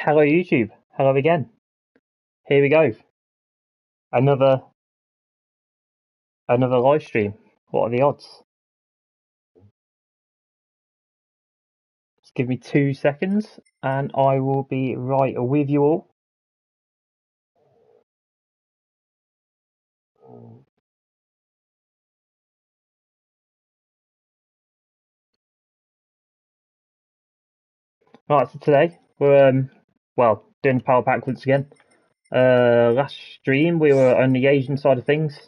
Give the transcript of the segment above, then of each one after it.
Hello YouTube, hello again. Here we go. Another live stream. What are the odds? Just give me 2 seconds and I will be right with you all. Right, so today we're doing the power pack once again. Last stream we were on the Asian side of things.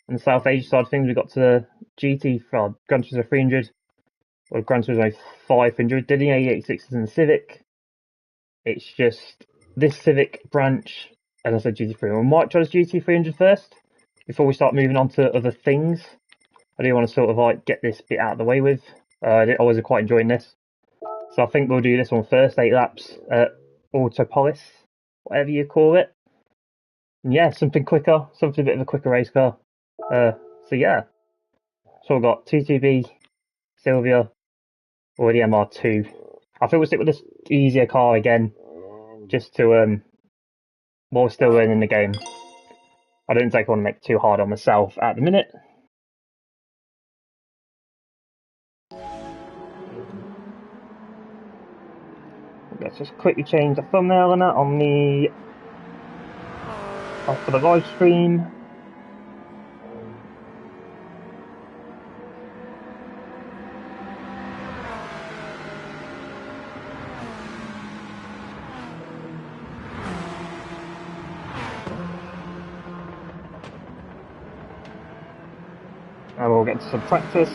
On the South Asia side of things we got to the GT Gran Turismo 300 or Gran Turismo 500. Did the 86s in the Civic. It's just this Civic branch, and I said GT3. We might try this GT300 first before we start moving on to other things. I do want to sort of like get this bit out of the way with. I was quite enjoying this, so I think we'll do this one first. 8 laps at Autopolis, whatever you call it. And yeah, something quicker, something a bit of a quicker race car. So yeah, so we've got 2TB, Sylvia, or the MR2. I think we'll stick with this easier car again, just to while we're still learning the game. I don't think I want to make it too hard on myself at the minute. Let's just quickly change the thumbnail on that on the for the live stream. And we'll get to some practice.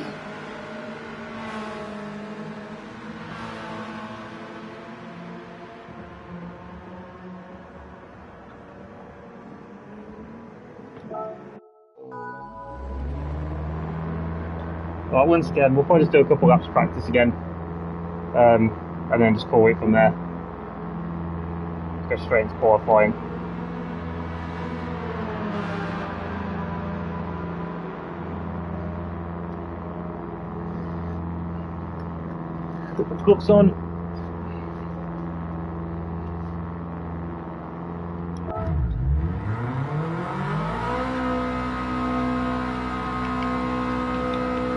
Right, once again, we'll probably just do a couple laps of practice again, and then just call it from there. Go straight into qualifying. Put the gloves on.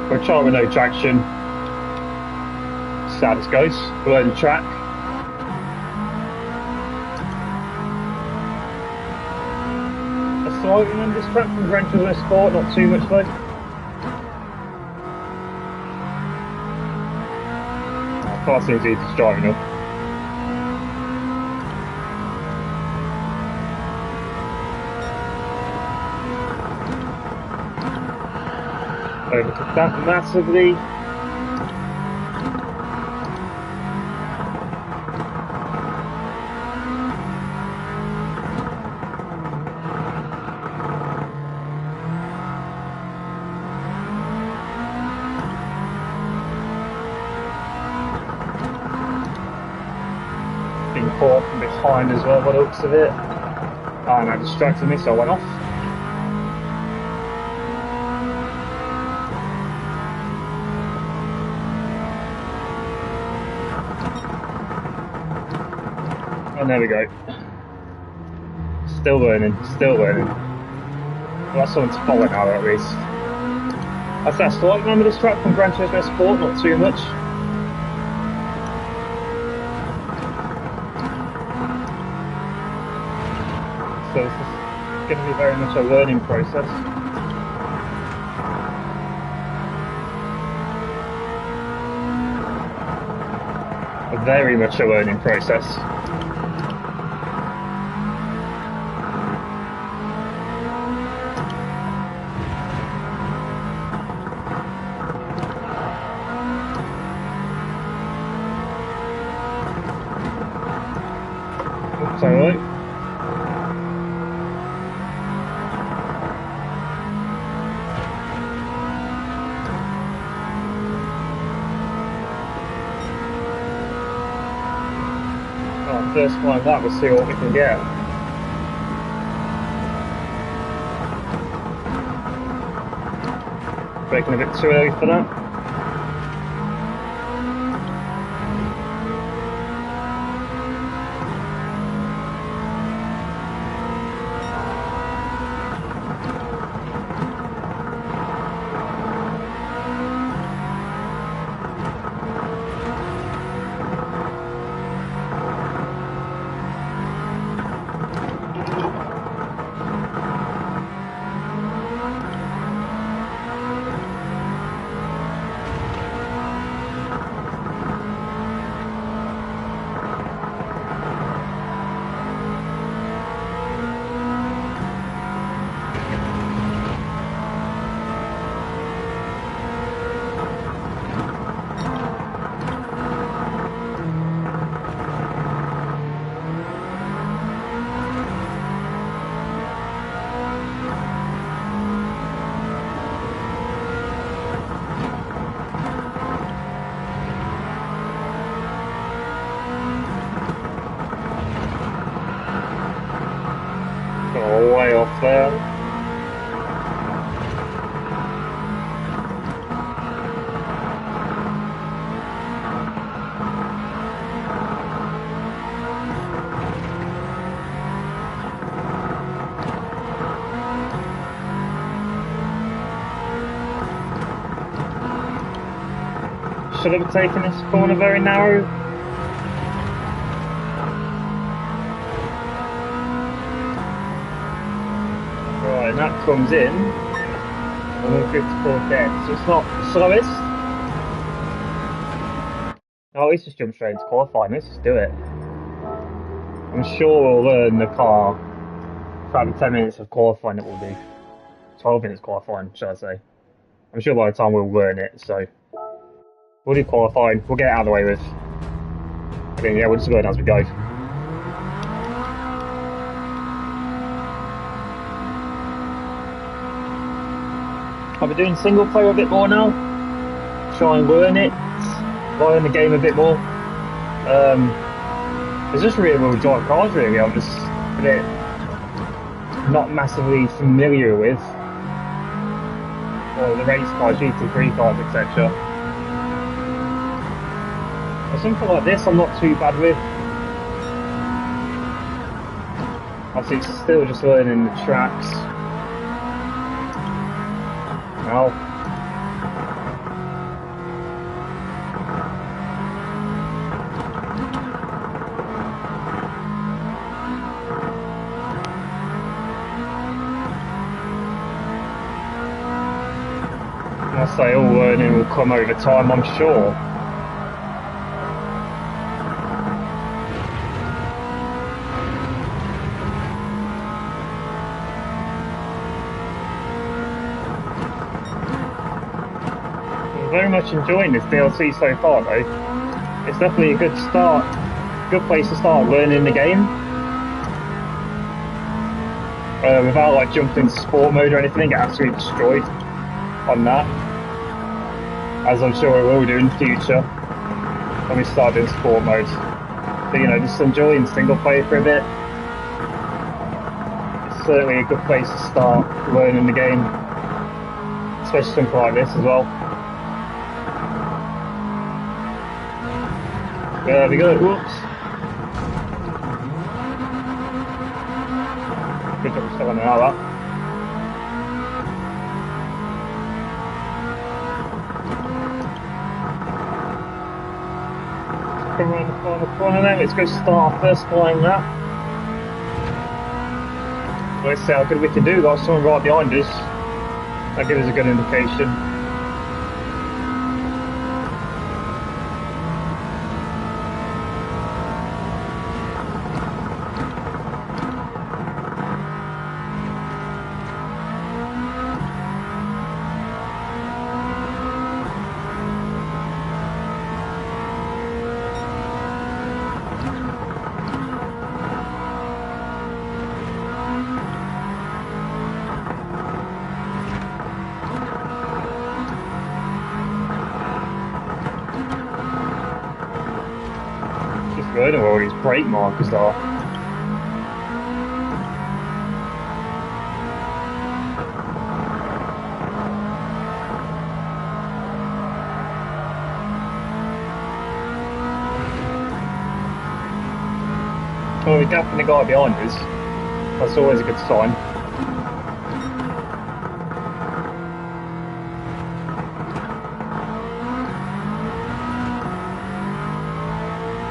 We're trying with no traction. Sad as goes. We're on the track. I slightly remember this track from Gran Turismo Sport, not too much though. Car seems easy to driving up. Overtook that massively. Being caught from behind as well by the looks of it. And I distracted me, so I went off. And there we go. Still learning, still learning. Well, that's something to follow now at least. I still like remember this track from Gran Turismo Sport, not too much. So this is going to be very much a learning process. Very much a learning process. Oops, alright. First one of that, we'll see what we can get. Braking a bit too early for that. should have taken this corner very narrow. Right, and that comes in on 154 dead, so it's not the slowest. Oh, let's just jump straight into qualifying, let's just do it. I'm sure we'll learn the car throughout the 10 minutes of qualifying that we'll do. 12 minutes qualifying, shall I say. I'm sure by the time we'll learn it, so we'll do qualifying, we'll get it out of the way with. I mean, yeah, we'll just learn as we go. I've been doing single player a bit more now. Try and learn it, learn the game a bit more. It's just really well drive cars really, I'm just a bit not massively familiar with. Or the race cars, GT3 cars, etc. But something like this I'm not too bad with. Obviously it's still just learning the tracks. Now, I say all learning will come over time, I'm sure. I'm very much enjoying this DLC so far though. It's definitely a good start, good place to start learning the game. Without like jumping into sport mode or anything, get absolutely destroyed on that. As I'm sure we will do in the future when we start doing sport mode. But you know, just enjoying single player for a bit. It's certainly a good place to start learning the game, especially something like this as well. There we go, whoops. Good job selling out of that. Come around the final corner now, let's go start our first flying lap. Let's see how good we can do, got someone right behind us. That gives us a good indication. I don't know where all these brake markers are. Well, we're gapping the guy behind us. That's always a good sign.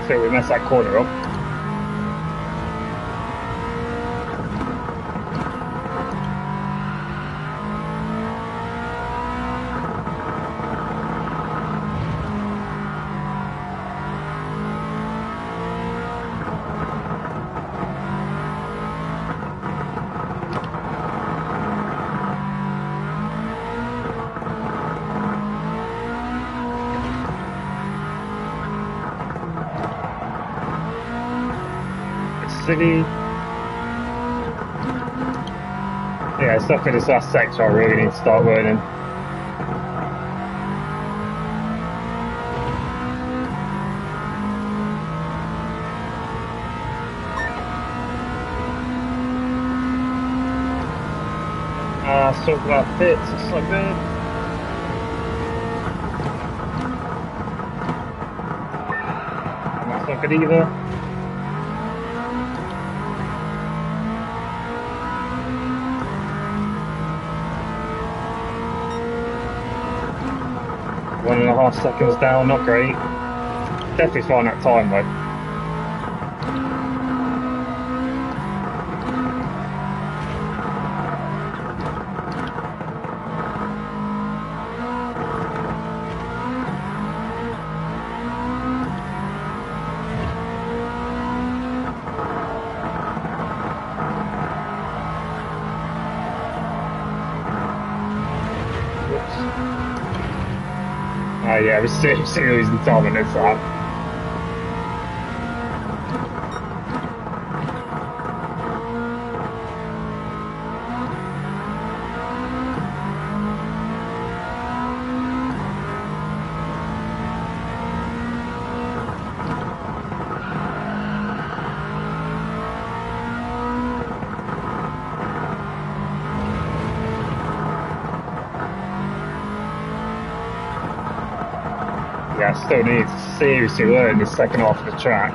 So we messed that corner up. City. Yeah, it's definitely this last sector I really need to start learning. Talk about pits, it's so good. And that's not good either. 1.5 seconds down, not great. Definitely fine that time though. Oh yeah, we're seriously losing time on this lap. Yeah, I still need to seriously learn the second half of the track.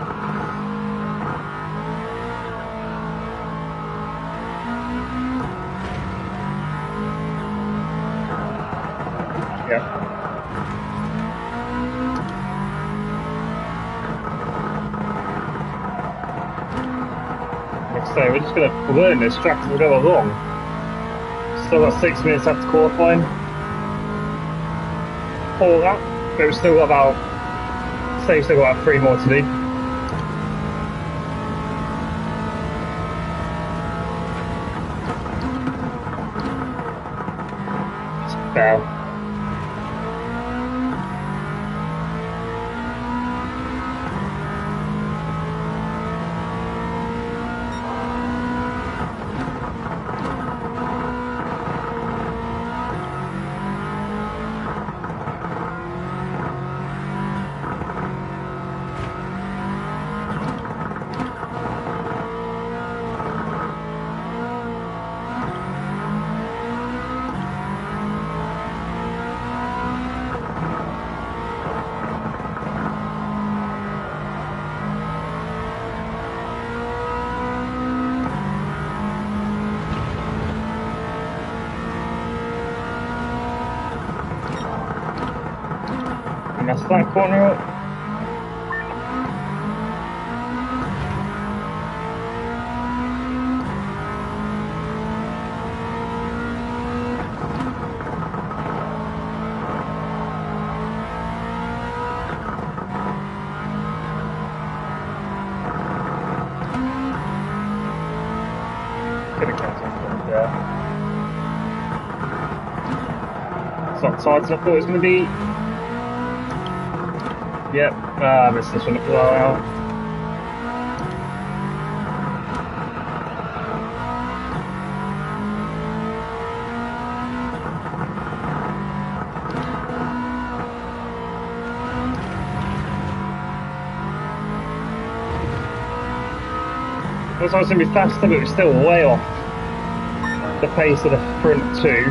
Yep. Like I say, we're just going to learn this track as we go along. Still got 6 minutes after qualifying. 4 laps, but we've still got about, say, still got about 3 more to do. Fail. And that's that corner up. Gonna catch up there. It's not tight as I thought it was going to be. Yep, I missed this one at blowout. I was going to be faster, but it was still way off the pace of the front two.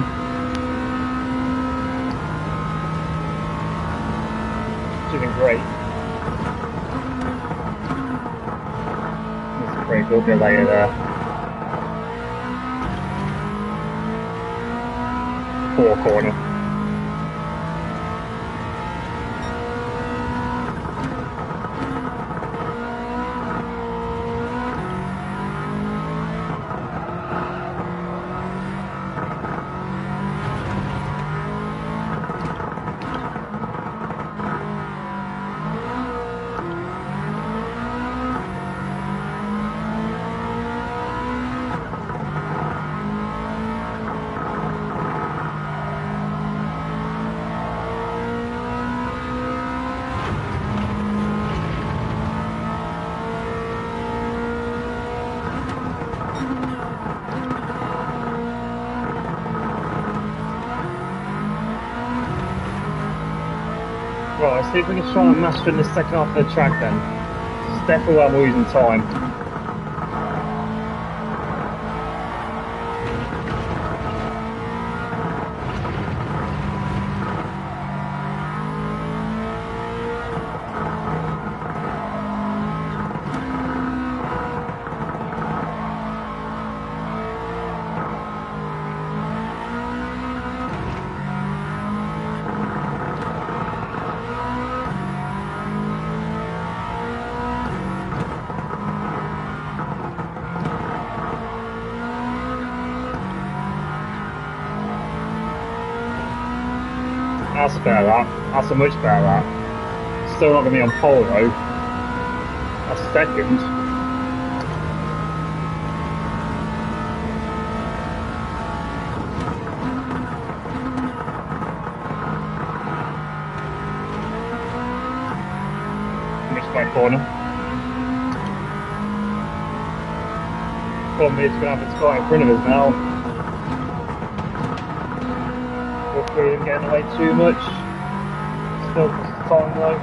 Which isn't great. That's a great little bit later there. 4 corner. Right, let's see if we can try and master in the second half of the track then. It's definitely where I'm losing time. That's a better lap. That's a much better lap. Still not going to be on pole though. That's second. Missed my corner. Problem is, going to have a car in front of us now. Hopefully, we didn't get in the way too much. Still time though.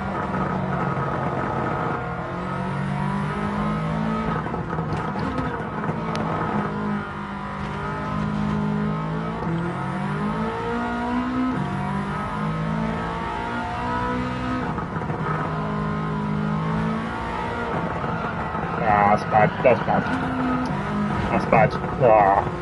Ah, that's bad. That's bad. That's bad. Ah.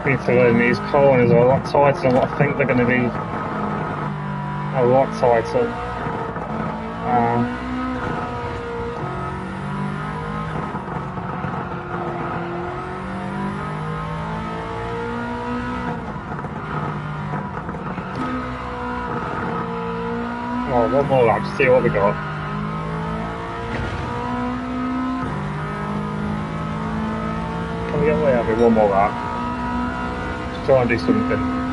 Need to learn these corners are a lot tighter than what I think they're going to be. A lot tighter. Oh, one more lap to see what we got. Can we get away with one more lap? Try and do something.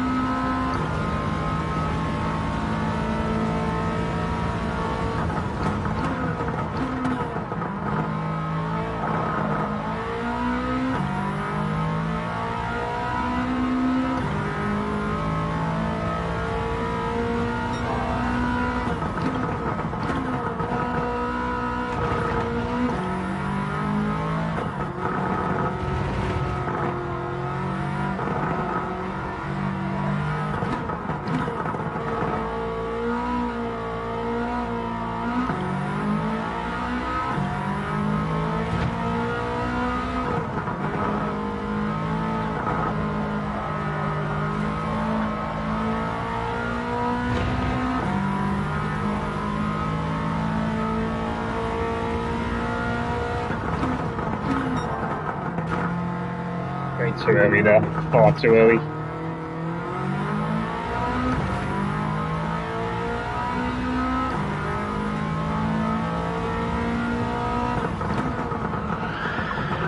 Way too early there, far too early.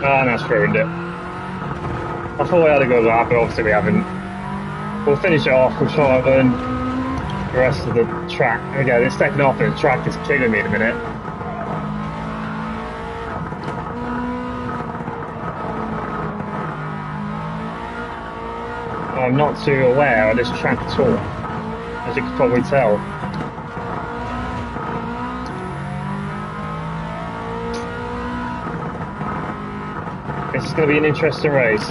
Ah, that's ruined it. I thought we had a good lap, but obviously we haven't. We'll finish it off, we'll try and learn the rest of the track. Again, this second half of the track is killing me in a minute. I'm not too aware of this track at all, as you can probably tell. This is going to be an interesting race.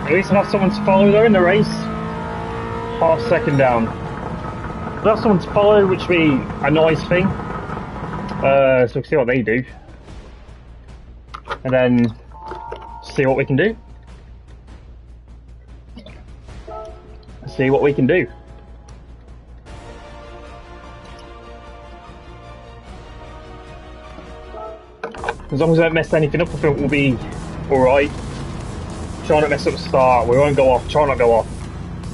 At least I'll have someone to follow though in the race. Half second down. I'll have someone to follow, which will be a nice thing. So we'll see what they do. And then see what we can do. See what we can do. As long as I don't mess anything up, I think we'll be alright. Try not to mess up the start. We won't go off. Try not to go off.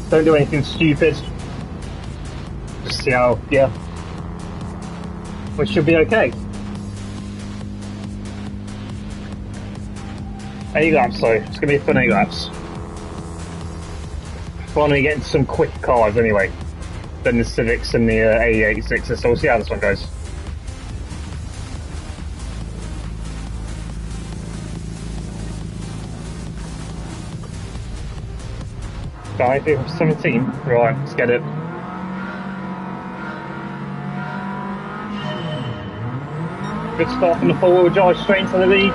Don't do anything stupid. Just see how, yeah. We should be okay. 8 laps though, it's going to be fun 8 laps. Finally getting some quick cars anyway, than the Civics and the A86s, so we'll see how this one goes. Guy, 17, right, let's get it. Good start from the four-wheel drive straight into the lead.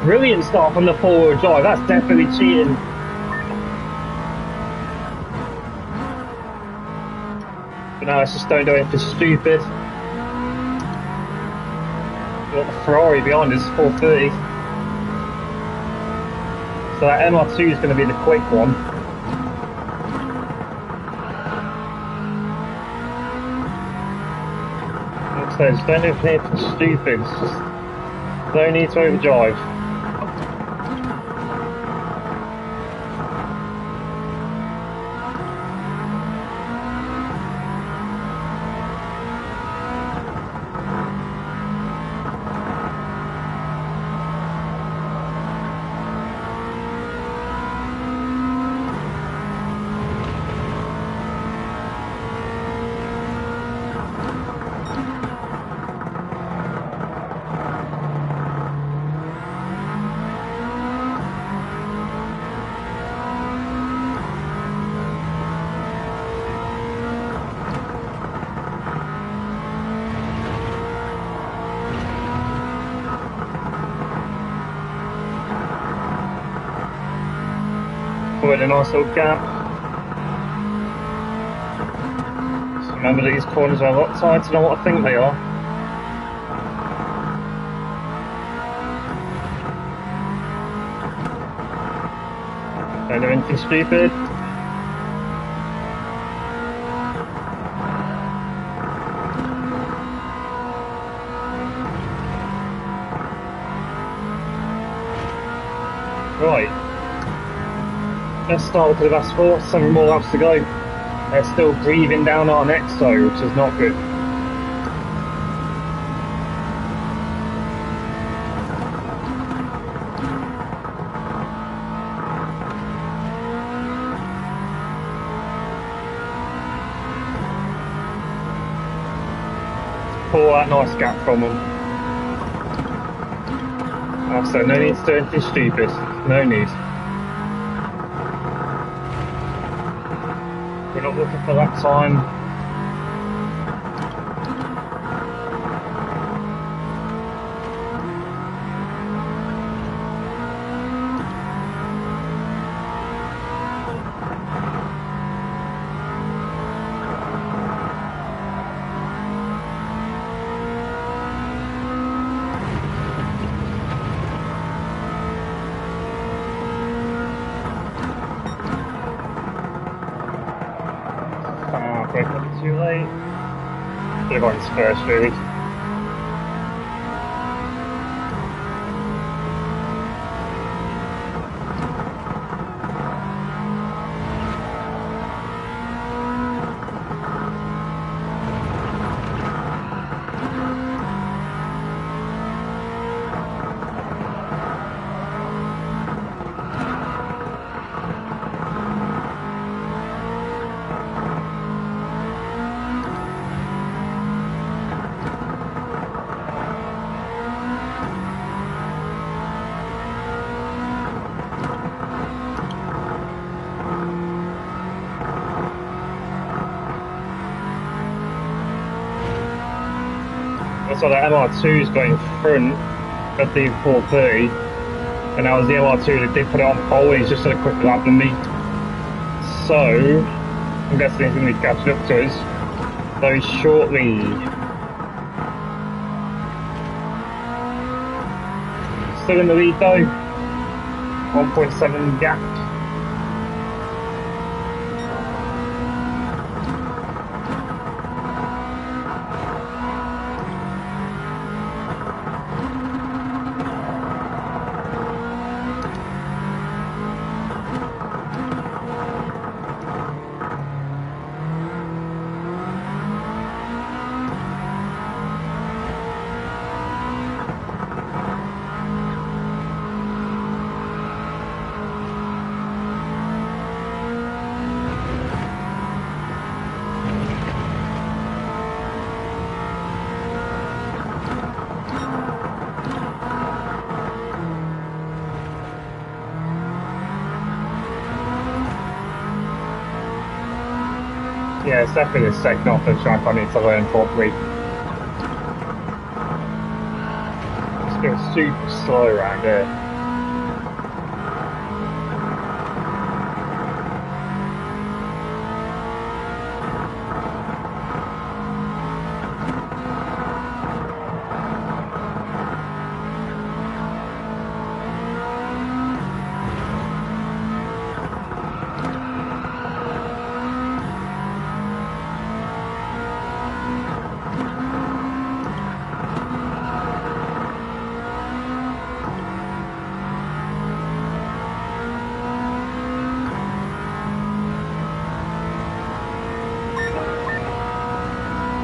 Brilliant start from the four-wheel drive, that's definitely cheating. But now let's just don't do anything stupid. We've got the Ferrari behind us, 430. So that MR2 is going to be the quick one. So just don't do anything stupid. Just don't need to overdrive. With a nice little gap. Just remember these corners are a lot tighter than what I think they are. Don't do anything stupid. Right. Let's start with the last 4, 7 more laps to go. They're still breathing down our necks though, which is not good. Pull that nice gap from them. So no need to do anything stupid. No need. We're not looking for that time. Brake up too late. Should have gone to first really. So the MR2's got in front of the 430, and that was the MR2 that did put it on pole, and he's just had a quick lap than me. So, I'm guessing he's going to be catching up to us very shortly. Still in the lead though, 1.7 gap. Yeah, it's definitely the second off the track I need to learn properly. goes super slow around here.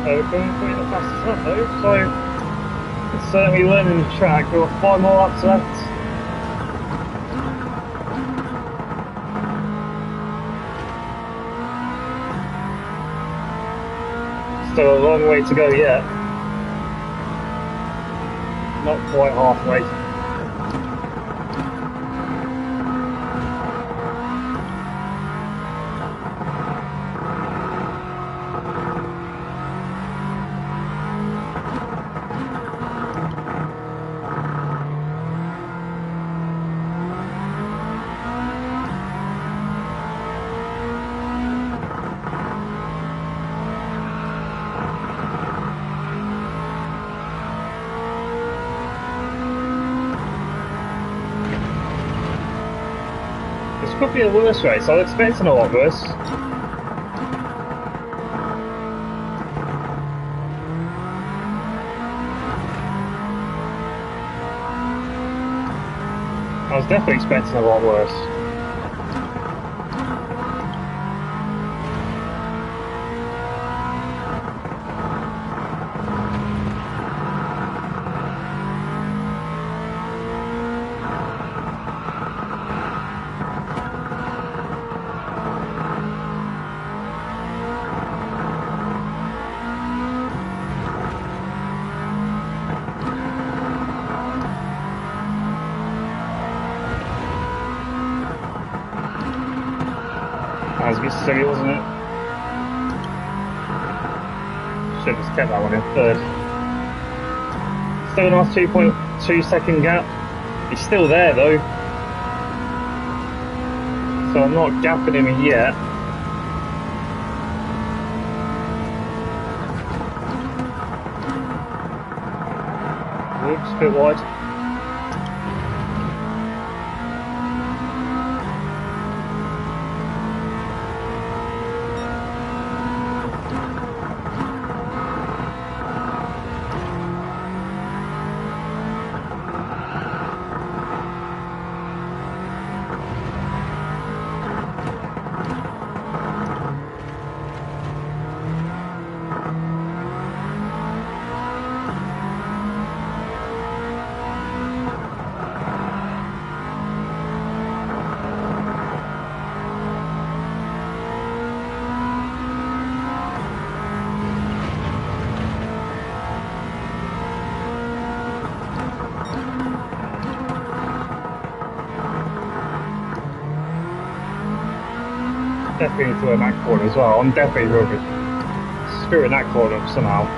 We're going pretty the fastest lap though, so it's certainly learning the track. We've got 5 more laps left. Still a long way to go yet. Not quite halfway. This could be a worse race. I was expecting a lot worse. I was definitely expecting a lot worse. That was a bit silly, wasn't it? Should have just kept that one in third. Still a nice 2.2 second gap. He's still there though. So I'm not gapping him yet. Whoops, a bit wide. Definitely into that corner as well. I'm definitely screwing that corner up somehow.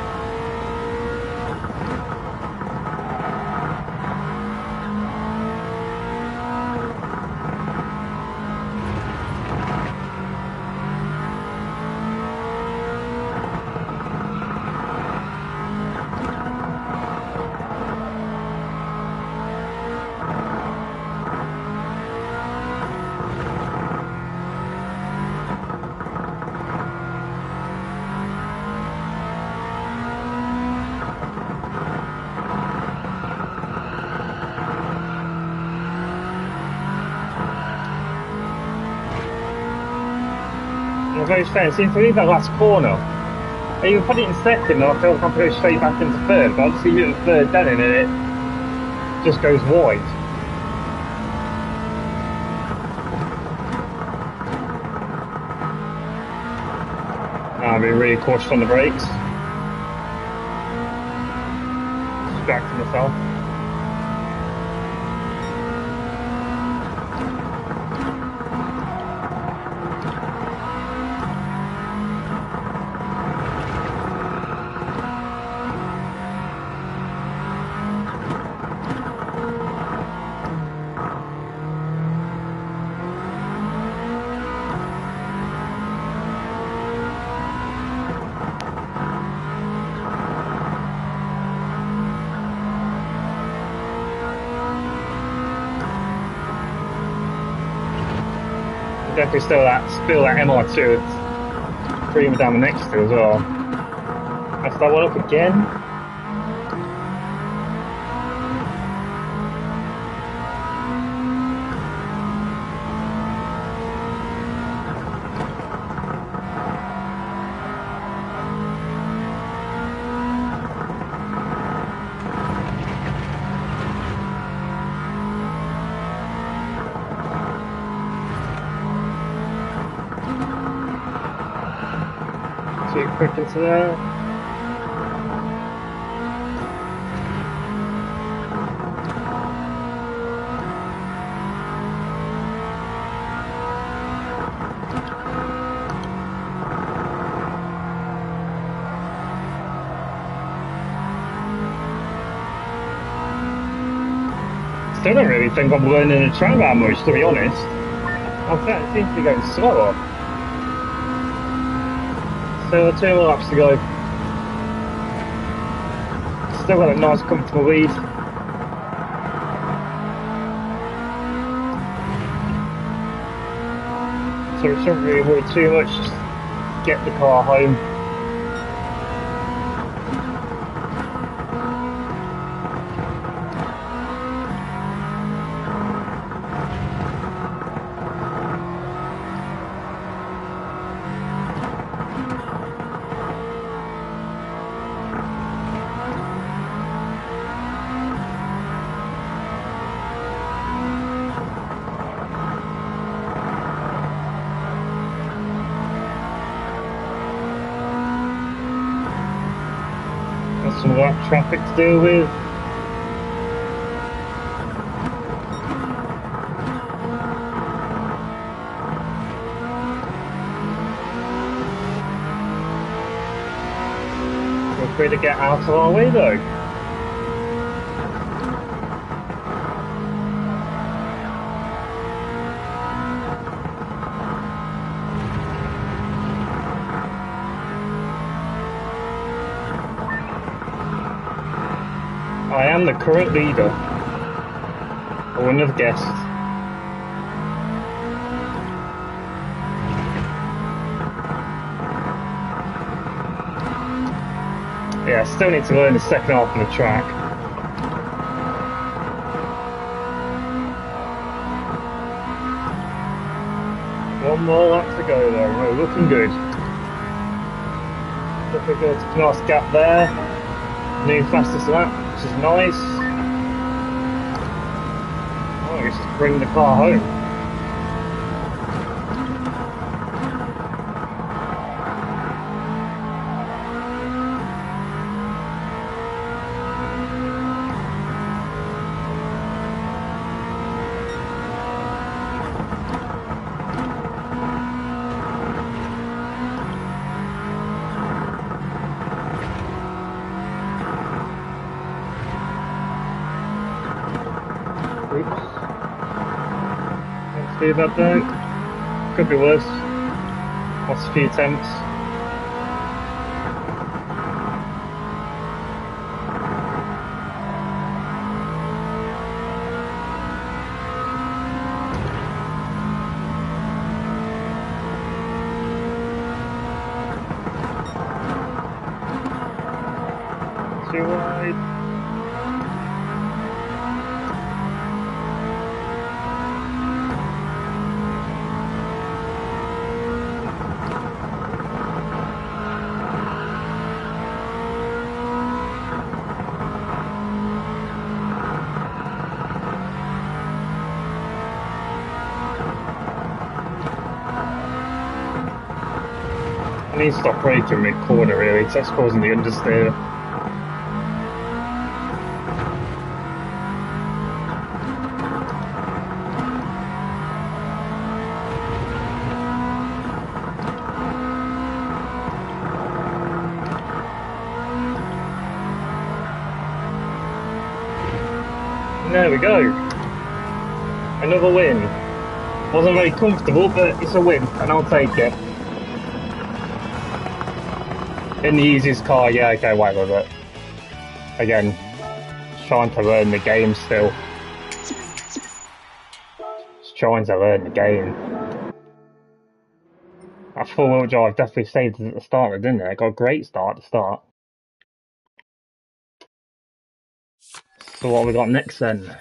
I'm very fair. It seems to leave that last corner. I even put it in second and I feel like I can go straight back into third, but I just leave it at third then and it just goes wide. I'm being really cautious on the brakes. Distracting myself. Definitely still that MR2 creaming down the next to as well. That's that one up again. Too quick into there. Still don't really think I'm learning the track that much, to be honest. In fact, it seems to be going slower. Still 2 more laps to go. Still got a nice comfortable lead. So we shouldn't really worry too much, just get the car home. Got some lap traffic to deal with. Feel free to get out of our way though. I am the current leader. I wouldn't have guessed. Yeah, I still need to learn the second half of the track. One more lap to go though, we're looking good. Looking good, nice gap there. New fastest lap, which is nice. Oh, I guess just bring the car home. Oops. Let's do that though. Could be worse. Lost a few attempts. Too wide. I need to stop braking mid-corner really, because that's causing the understeer. There we go. Another win. Wasn't very comfortable, but it's a win, and I'll take it. In the easiest car, yeah, okay, wait with it. Again, trying to learn the game still. Just trying to learn the game. That four-wheel drive definitely saved us at the start, didn't it? It got a great start at the start. So what have we got next then?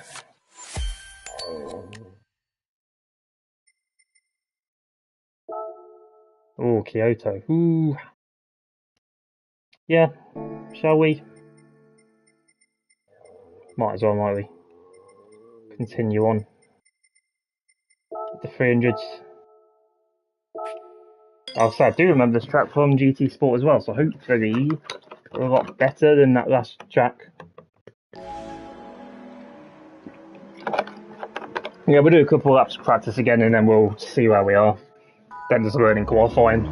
Oh, Kyoto. Ooh. Yeah, shall we? Might as well, might we? Continue on. The 300s. I do remember this track from GT Sport as well, so hopefully a lot better than that last track. Yeah, we'll do a couple of laps of practice again and then we'll see where we are. Then there's learning qualifying.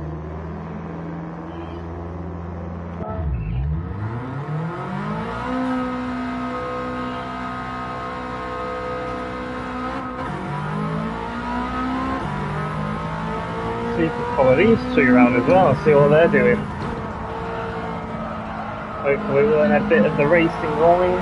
See if we follow these two around as well, see what they're doing. Hopefully we'll learn a bit of the racing line.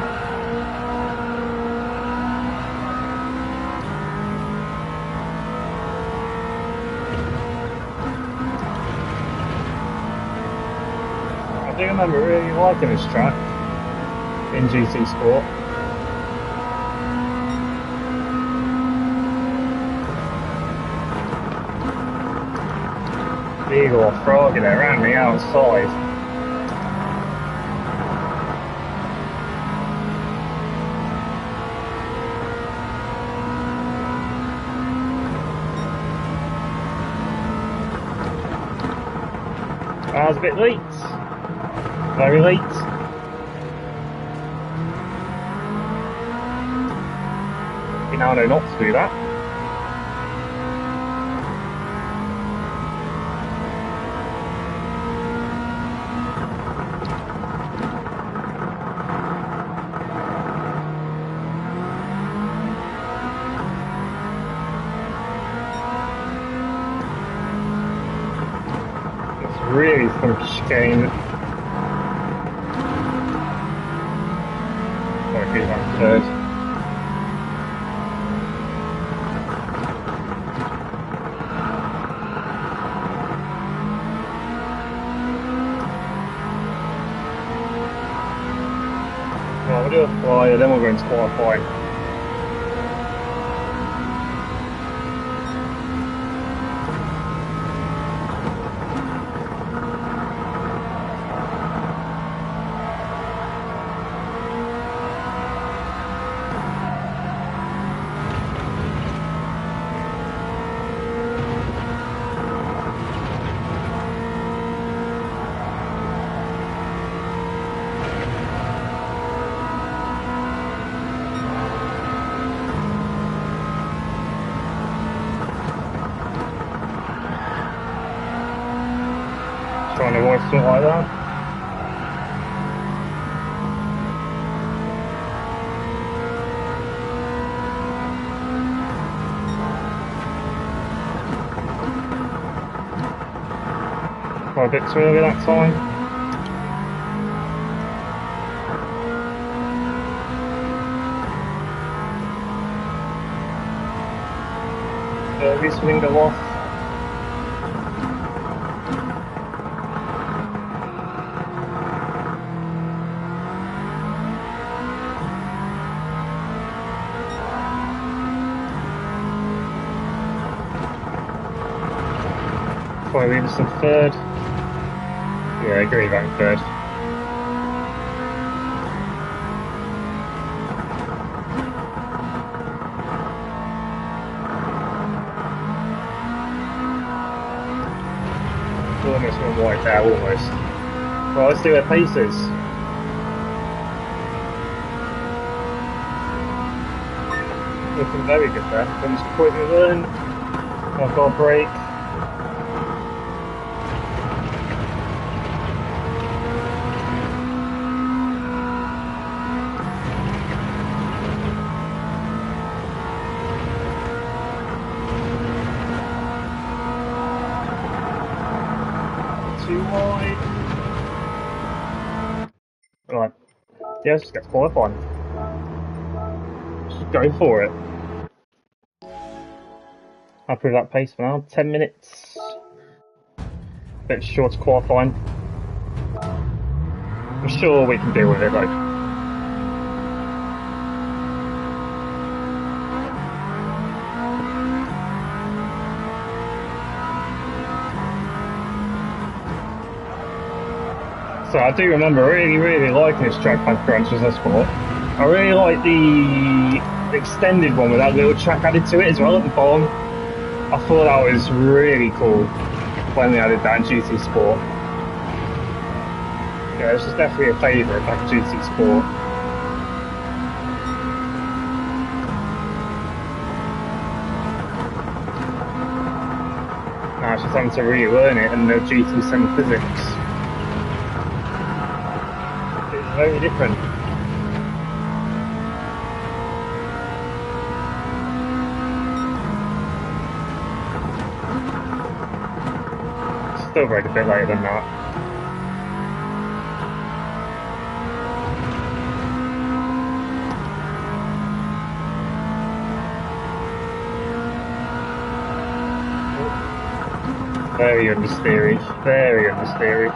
I do remember really liking this track in GT Sport. Eagle or frogging it around the outside. I was a bit late. Very late. You now know not to do that. Really funky chicane. Sorry, do that third. Right, we'll do a flyer, then we'll go into qualifying. Trying to avoid something like that. Quite a bit too early that time. This window off. Probably leave us in third. Yeah, I agree, rank third. Almost went white there, almost. Well, let's do our paces. Looking very good there. I'm just quickly learn. I've got a break. Too wide. Right. Yeah, let's just get qualifying. Just go for it. Happy with that pace for now. 10 minutes. bit short qualifying. I'm sure we can deal with it though. So I do remember really liking this track by Gran Turismo Sport. I really like the extended one with that little track added to it as well at the bottom. I thought that was really cool when they added that in GT Sport. Yeah, this is definitely a favourite back in GT Sport. Now it's just having to relearn it in the GT7 physics. It's very different. Still rode a bit later than that. Very understeery, very understeery.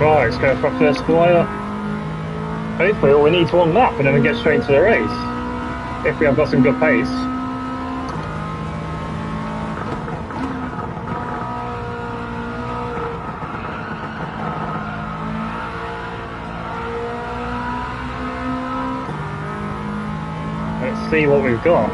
Right, let's go for our first flyer. Hopefully all we need is one lap and then we get straight into the race. If we have got some good pace. Let's see what we've got.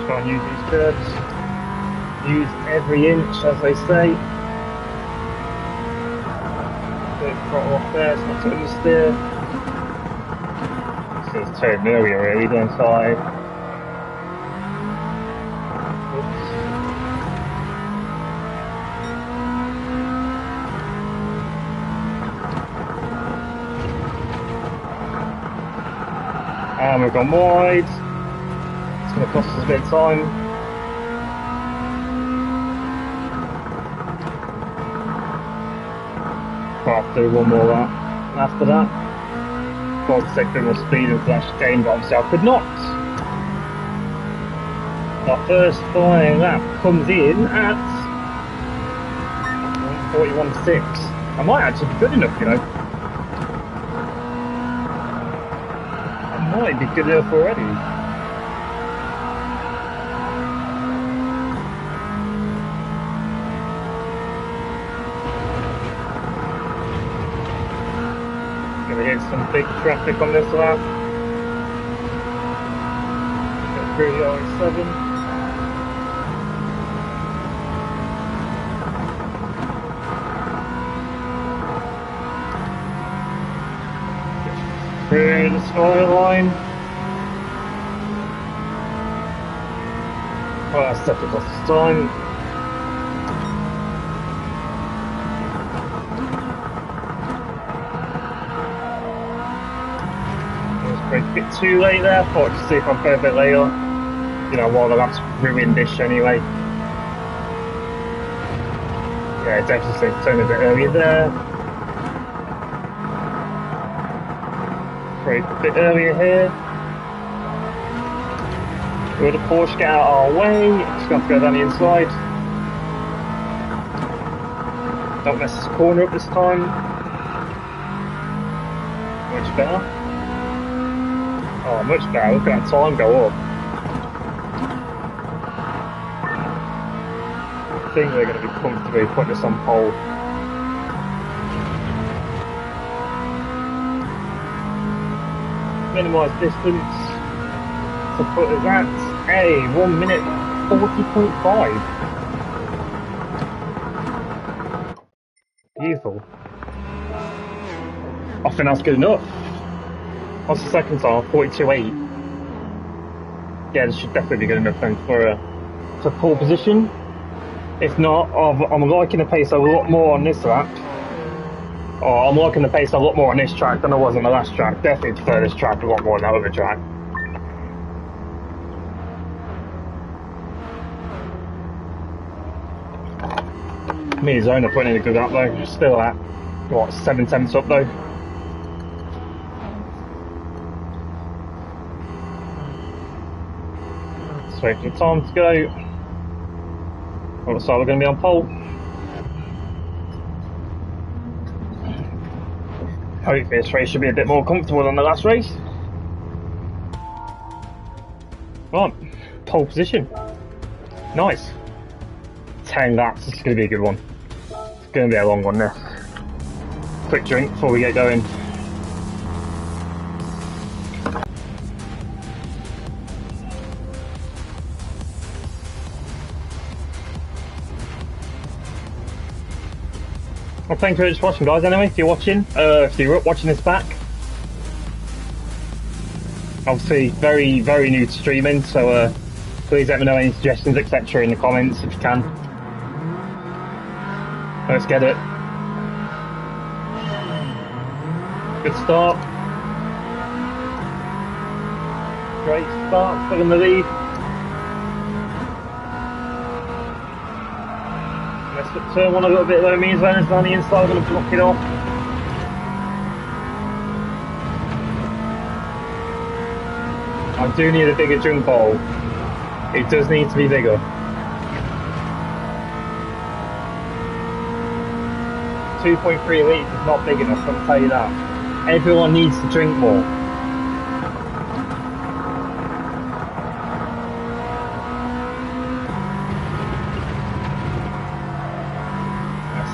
Try and use these curves. Use every inch, as they say. Bit of throttle off there, it's not too understeer. So it's turning earlier really, going side. Oops. And we've gone wide. It's going to cost us a bit of time. I'll have to do one more lap after that. I'll take a bit more speed into that chicane, but obviously I could not. Our first flying lap comes in at 1:41.6. I might actually be good enough, you know. I might be good enough already. Gonna hit some big traffic on this lap. Get through the I-7. Through the skyline. Oh, that's definitely cost us time. A bit too late there, thought to see if I'd go a bit later. You know, while the lap's ruined-ish anyway. Yeah, definitely turn a bit earlier there. Probably a bit earlier here. Will the Porsche get out of our way? Just going to go down the inside. Don't mess this corner up this time. Much better. Oh, much better. Look at that time go up. think they're going to be comfortably putting us on pole. Minimise distance to put us at a 1 minute 40.5. Beautiful. I think that's good enough. What's the second time? 42.8. Yeah, this should definitely be good enough then for pole position. If not, I'm liking the pace a lot more on this lap. Oh, I'm liking the pace a lot more on this track than I was on the last track. Definitely prefer this track a lot more than that other track. Me and Zona putting in a good lap though. Still at, what, 7/10 up though. Just waiting for time to go. Looks like we're going to be on pole. Hopefully this race should be a bit more comfortable than the last race. Right, pole position. Nice. 10 laps, this is going to be a good one. It's going to be a long one this. Quick drink before we get going. Well, thank you very much for watching, guys. Anyway, if you're watching this back, obviously very, very new to streaming, so please let me know any suggestions, etc. in the comments if you can. Let's get it. Good start. Great start, still in the lead. Let's turn one a little bit though, means Leonard's on the inside, going to block it off. I do need a bigger drink bowl. It does need to be bigger. 2.3 litres is not big enough, I'll tell you that. Everyone needs to drink more.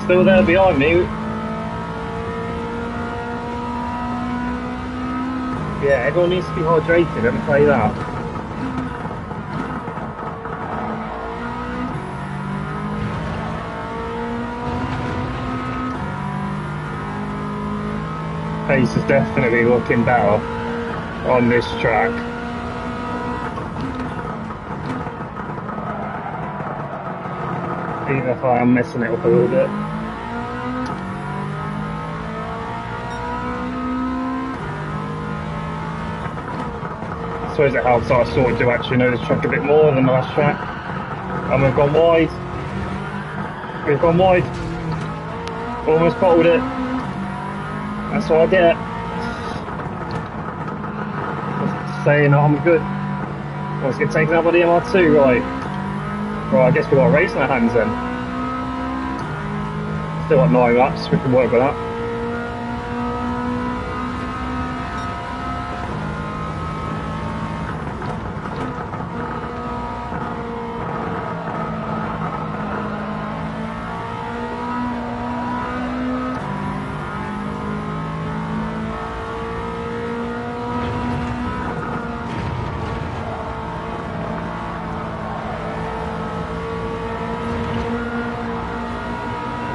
Still there behind me. Yeah, everyone needs to be hydrated, let me tell you that. Pace is definitely looking better on this track. Even if I am messing it up a little bit. I suppose it helps that I sort of do actually know this track a bit more than the last track. And we've gone wide. We've gone wide. Almost bottled it. That's what I get. Saying I'm good. Well, it's getting taken out by the MR2, right? Right, I guess we've got a race in our hands then. Still got 9 laps, we can work with that.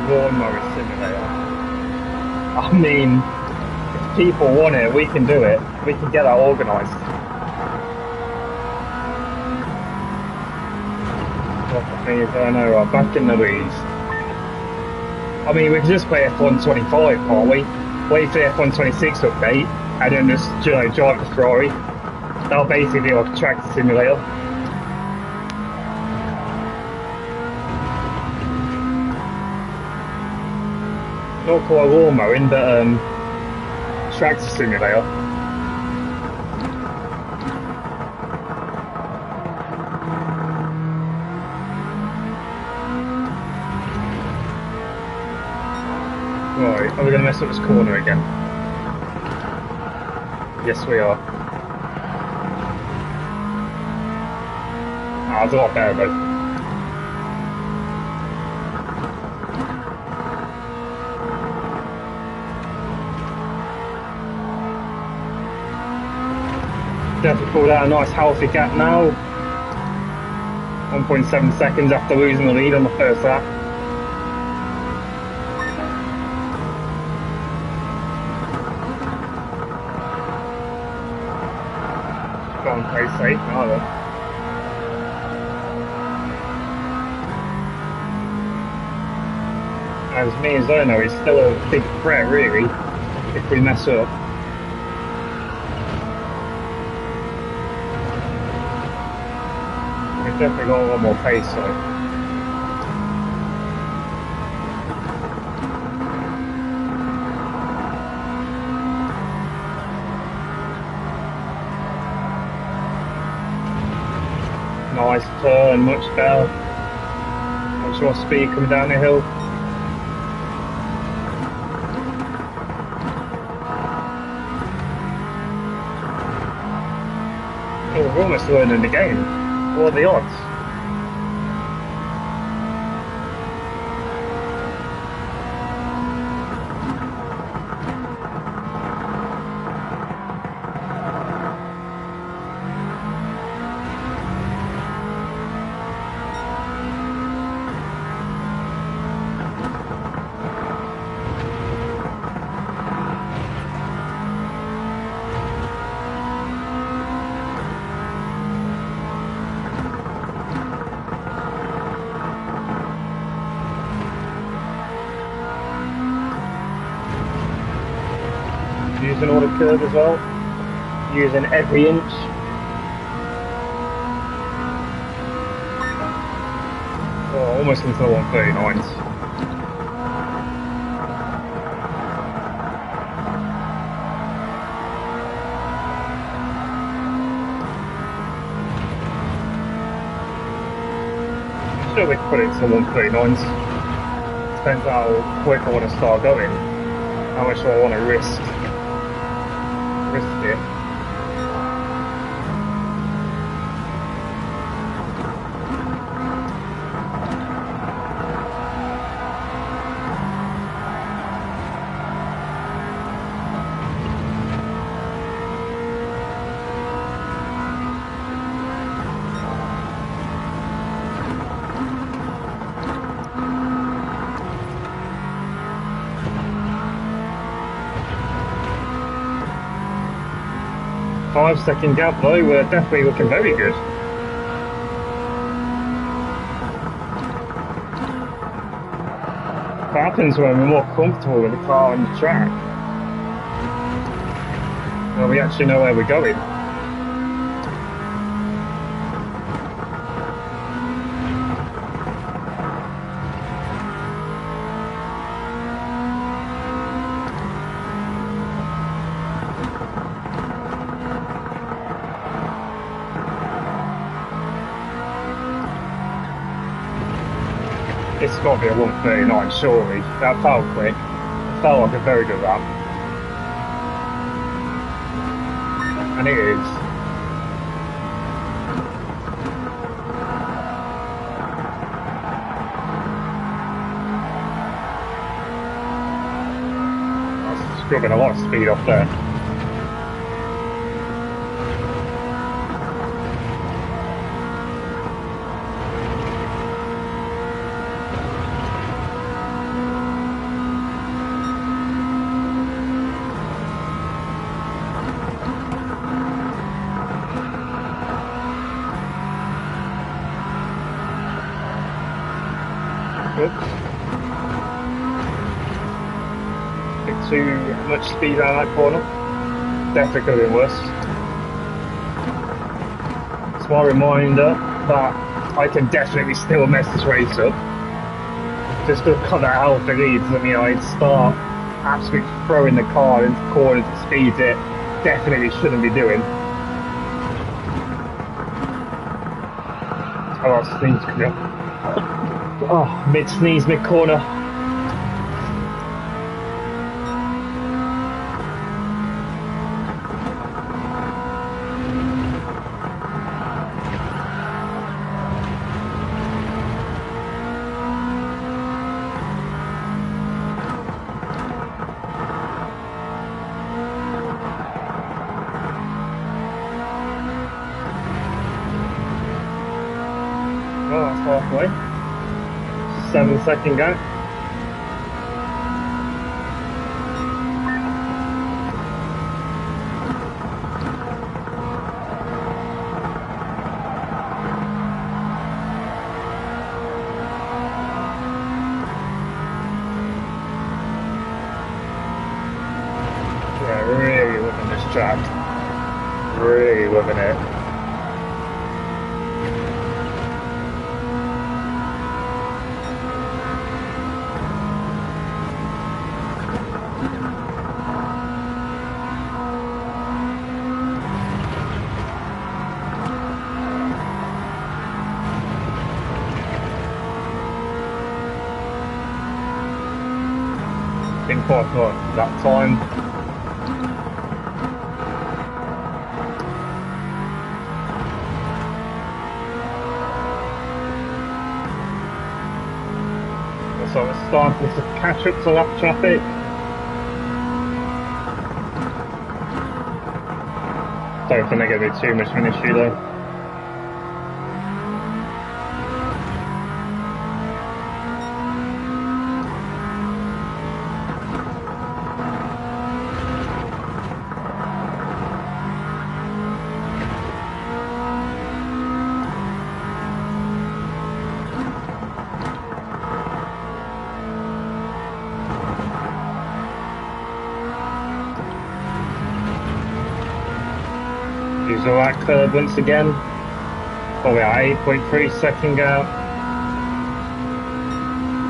Lawnmower simulator. I mean, if people want it, we can do it. We can get that organised. What the thing is, I know, right, back in the lead. I mean, we can just play F125, can't we? Wait for the F126 update, and then just, you know, drive the Ferrari. That'll basically be like a tractor simulator. Not quite lawn mowing, but tractor simulator. Right, are we going to mess up this corner again? Yes, we are. Ah, it's a lot better though. Definitely pulled out a nice healthy gap now. 1.7 seconds after losing the lead on the first lap. Go and play safe now though. As me and Zono is still a big threat really, if we mess up. We've definitely got a lot more pace though. Nice turn, much better. Much more speed coming down the hill. Oh, we're almost learning the game. What are the odds? Using all the curve as well, using every inch. Oh, almost into the 139s. Sure, we can put it into the 139s. Depends how quick I want to start going, how much do I want to risk it. 5-second gap though, we're definitely looking very good. What happens when we're more comfortable with the car on the track? Well, we actually know where we're going. It's got to be a 139 surely. That felt quick. It felt like a very good lap. And it is. I was scrubbing a lot of speed off there. Oops. Bit too much speed out of that corner. Definitely could have been worse. It's my reminder that I can definitely still mess this race up. Just to cut that healthy lead doesn't mean I'd start absolutely throwing the car into corners at speeds it definitely shouldn't be doing. Oh, I'll sneeze coming up. Oh, mid-sneeze, mid-corner. that's halfway. 7-second gap. Yeah, really loving this track. Really loving it. Been quite good that time. So it's starting to catch up to lap traffic. Don't think they're going to be too much of an issue though. Use the right curb once again. Probably at 8.3 second gap.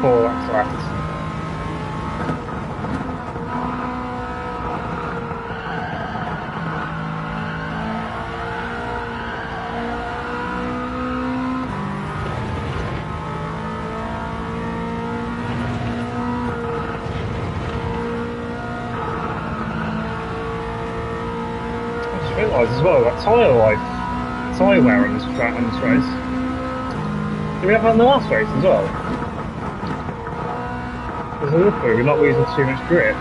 4 laps left. I just realised as well that tyre life, tyre wear on this track on this race. Did we have that in the last race as well? Because hopefully we're not losing too much grip.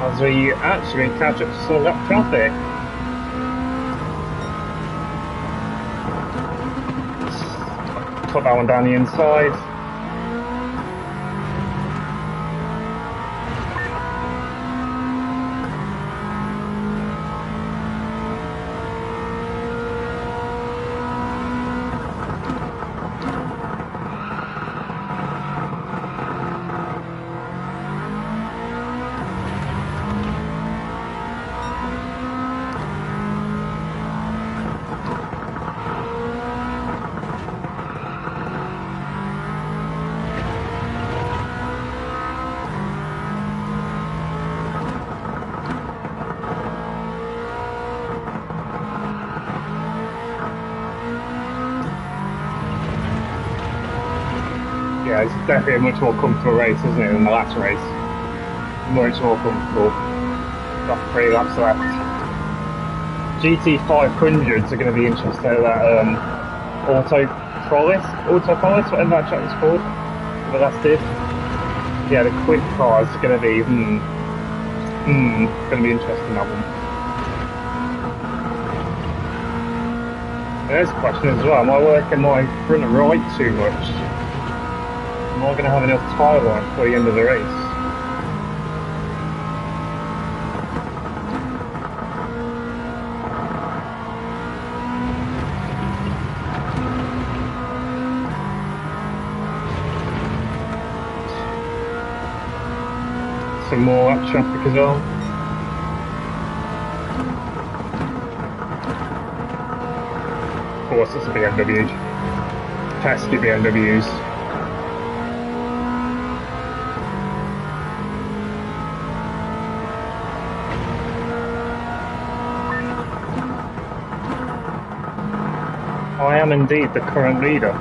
As we actually catch up to some lap traffic. Cut that one down the inside. Yeah, it's definitely a much more comfortable race, isn't it, than the last race? Much more comfortable. Got 3 laps left. GT500s are going to be interesting at that Autopolis, whatever that track was called, the last did. Yeah, the quick cars are going to be, going to be interesting, that one. There's a question as well, am I working my front and right too much? Am I going to have enough tyre life for the end of the race? Some more traffic as well. Of course, it's a BMW. Pesky BMWs. I am indeed the current leader.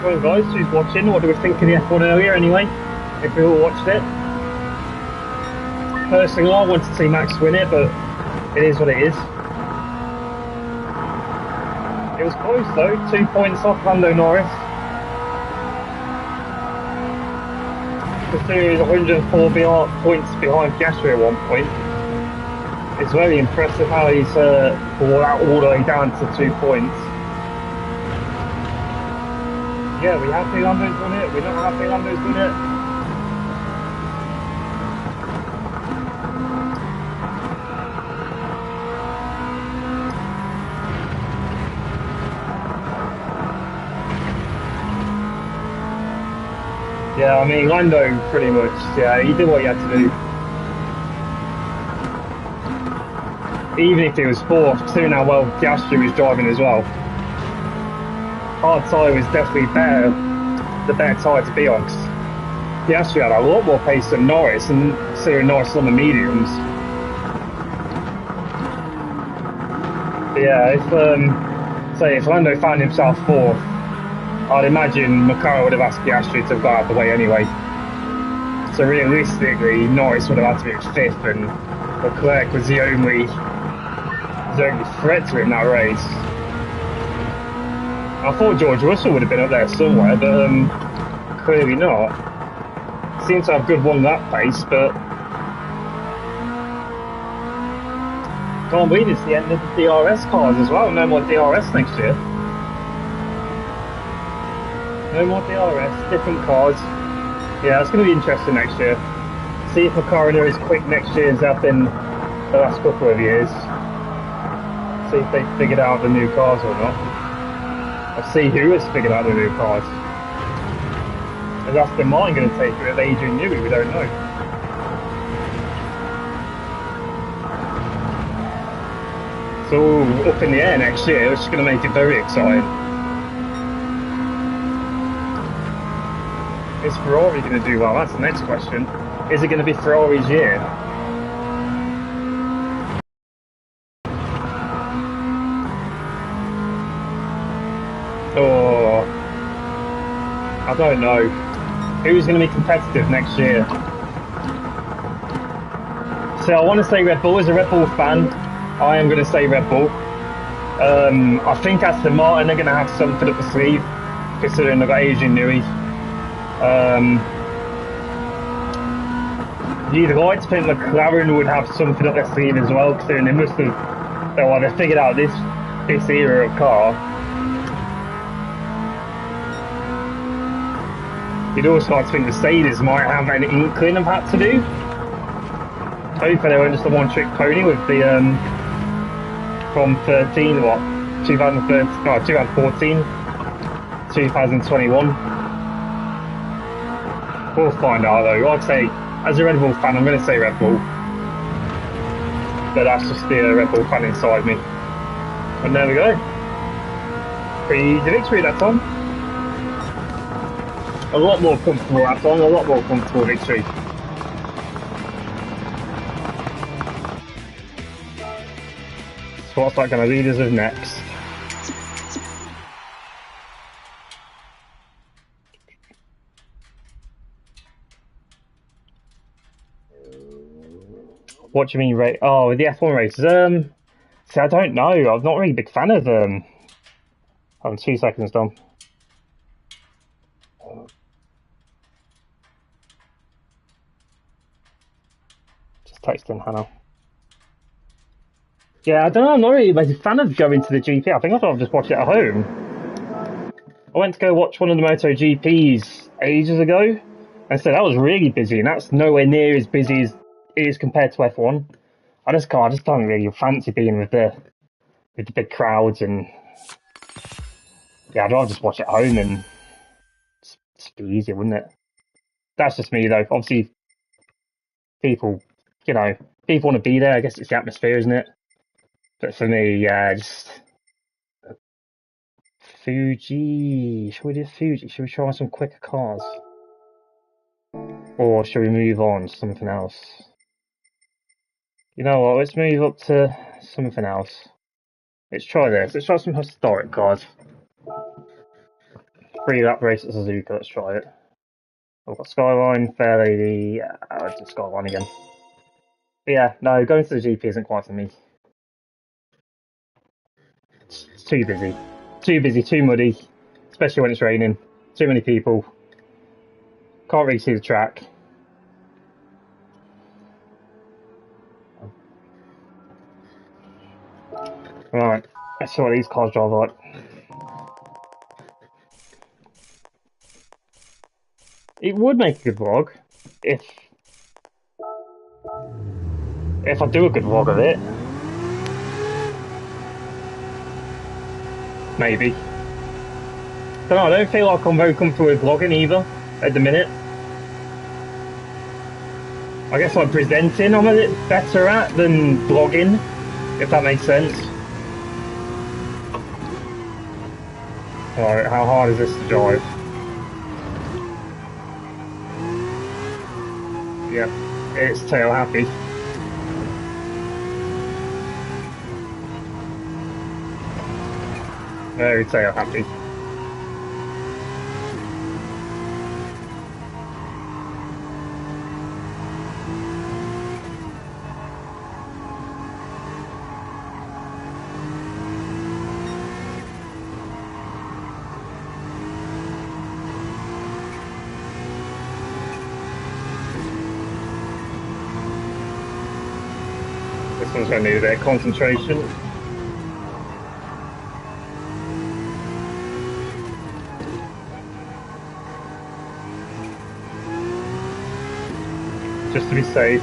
Well, guys, who's watching? What do we think of the F1 earlier, anyway? If we all watched it. Personally, I wanted to see Max win it, but it is what it is. It was close though, 2 points off Lando Norris. Considering he was 104 points behind Piastri at one point. It's very impressive how he's brought out all the way down to 2 points. Yeah, we happy Lando's won it, we're not happy Lando's won it. Yeah, I mean, Lando pretty much, yeah, he did what he had to do. Even if he was fourth, considering how well Piastri was driving as well. Hard tyre was definitely the better tyre to be on, because Piastri had a lot more pace than Norris, and considering Norris on the mediums. But yeah, if Lando found himself fourth, I'd imagine McLaren would have asked Piastri to go out of the way anyway. So realistically, Norris would have had to be at fifth, and Leclerc was the only threat to him in that race. I thought George Russell would have been up there somewhere, but clearly not. Seems to have good one lap pace, but can't believe it's the end of the DRS cars as well. No more DRS next year. No more DRS, different cars. Yeah, it's going to be interesting next year. See if McLaren are as quick next year as they've been the last couple of years. See if they figured out the new cars or not. I'll see who has figured out the new cars. Is Aston Martin going to take it with Adrian Newey? We don't know. It's all up in the air next year, which is going to make it very exciting. Is Ferrari going to do well? That's the next question. Is it going to be Ferrari's year? Or I don't know. Who's going to be competitive next year? So I want to say Red Bull. As a Red Bull fan, I am going to say Red Bull. I think Aston Martin are going to have something up the sleeve, considering they've got Adrian Newey. You'd like to think McLaren would have something up their sleeve as well, considering they must have, they figured out this era of car. You'd also like to think Mercedes might have an inkling of what to do. Hopefully they weren't just a one-trick pony with the from 2014, 2021. We'll find out though. I'd say, as a Red Bull fan, I'm going to say Red Bull. But that's just the Red Bull fan inside me. And there we go. Pretty easy victory that time. A lot more comfortable that time, a lot more comfortable victory. So what's that going to lead us with next? What do you mean, oh, the F1 races? See, I don't know. I'm not really a big fan of them. I'm 2 seconds done. Just texting Hannah. Yeah, I don't know. I'm not really a big fan of going to the GP. I think I'd rather just watch it at home. I went to go watch one of the MotoGPs ages ago, and so that was really busy, and that's nowhere near as busy as it is compared to F1. I just don't really fancy being with the big crowds, and yeah, I'd rather just watch it at home, and it's be easier, wouldn't it? That's just me though. Obviously, people want to be there. I guess it's the atmosphere, isn't it? But for me, yeah, just Fuji. Should we do Fuji? Should we try some quicker cars? Or should we move on to something else? You know what, let's move up to something else. Let's try this. Let's try some historic cars. 3-lap race at Suzuka, let's try it. I've got Skyline, Fair Lady, I'll do Skyline again. But yeah, no, going to the GP isn't quite for me. It's too busy. Too busy, too muddy, especially when it's raining. Too many people. Can't really see the track. Right, let's see what these cars drive like. It would make a good vlog if I do a good vlog of it. Maybe. I don't feel like I'm very comfortable with vlogging either at the minute. I guess like presenting I'm a bit better at than vlogging, if that makes sense. Alright, how hard is this to drive? Yeah, it's tail happy. Very tail happy. This one's going to need a bit of concentration. Just to be safe.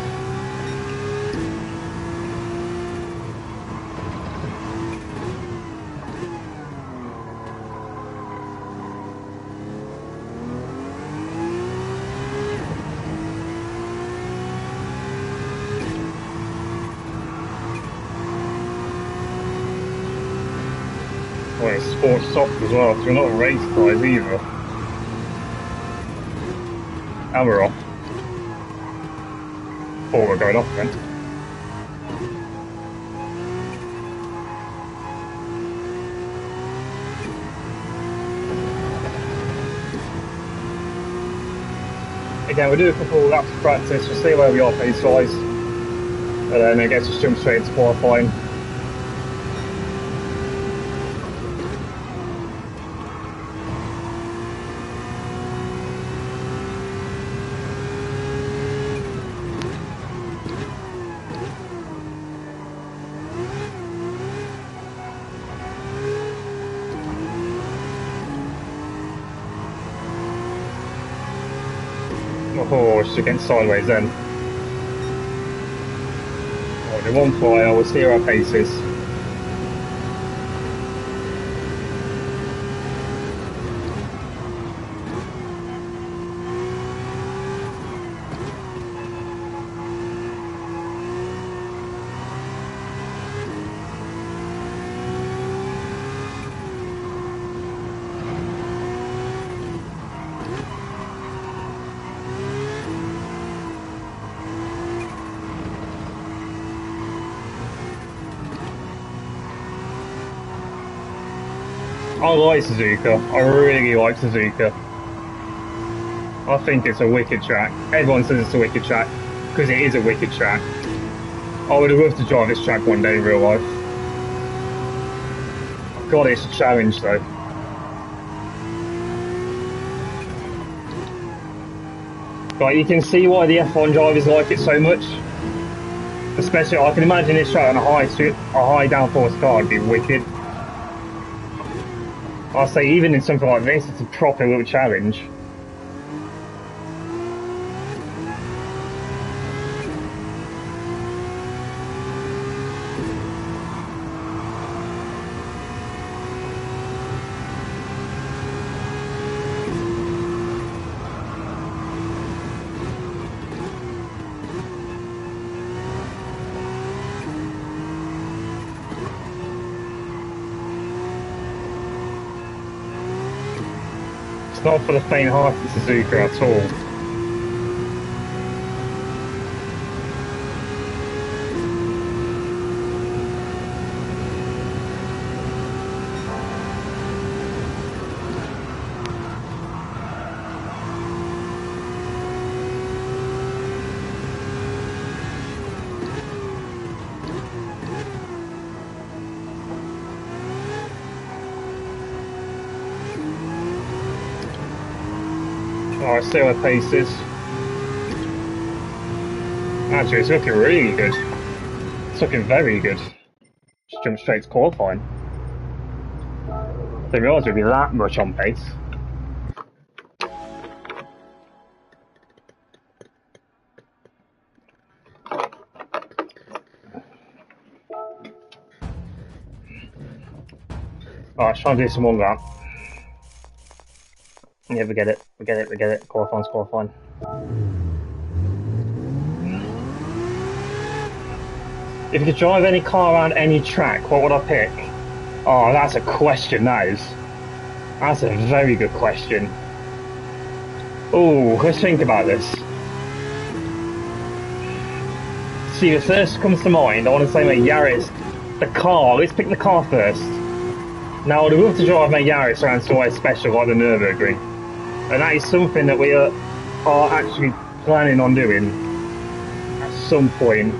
Well, it's sports soft as well, so we're not race guys either. And we're off. Or we're going off then. Again, we'll do a couple of laps of practice, we'll see where we are pace-wise. And then I guess just jump straight into qualifying. Oh, it's against sideways then. Oh, the one flyer, we'll see our paces. I like Suzuka. I really like Suzuka. I think it's a wicked track. Everyone says it's a wicked track because it is a wicked track. I would have loved to drive this track one day in real life. God, it's a challenge though. Like, you can see why the F1 drivers like it so much. Especially, I can imagine this track on a high downforce car would be wicked. I'll say even in something like this, it's a proper little challenge. Not for the faint-hearted Suzuka at all. Alright, see where pace is. Actually, it's looking really good. It's looking very good. Just jump straight to qualifying. Didn't realise we'd be that much on pace. Alright, try and do some more of that. Yeah, we get it. We get it. Qualifying's qualifying. If you could drive any car around any track, what would I pick? Oh, that's a question, that is. That's a very good question. Oh, let's think about this. See, the first comes to mind, I want to say my Yaris. The car, let's pick the car first. Now, I'd love to drive my Yaris around somewhere special like the Nürburgring. And that is something that we are actually planning on doing at some point.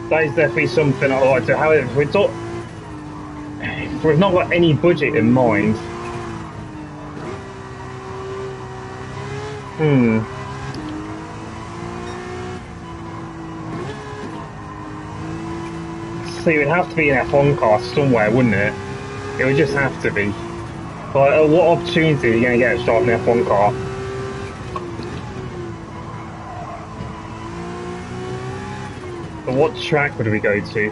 That is definitely something I'd like to. However, if we've not got any budget in mind. So it would have to be an F1 car somewhere, wouldn't it? It would just have to be. But what opportunity are you going to get to drive an F1 car? But what track would we go to?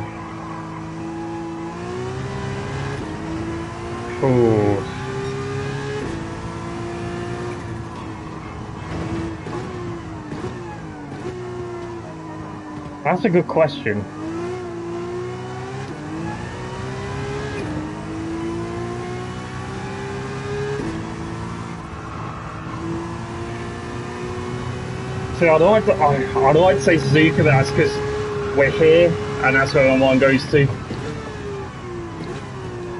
Ooh. That's a good question. See, I'd like to say Suzuka, but that's because we're here and that's where my mind goes to.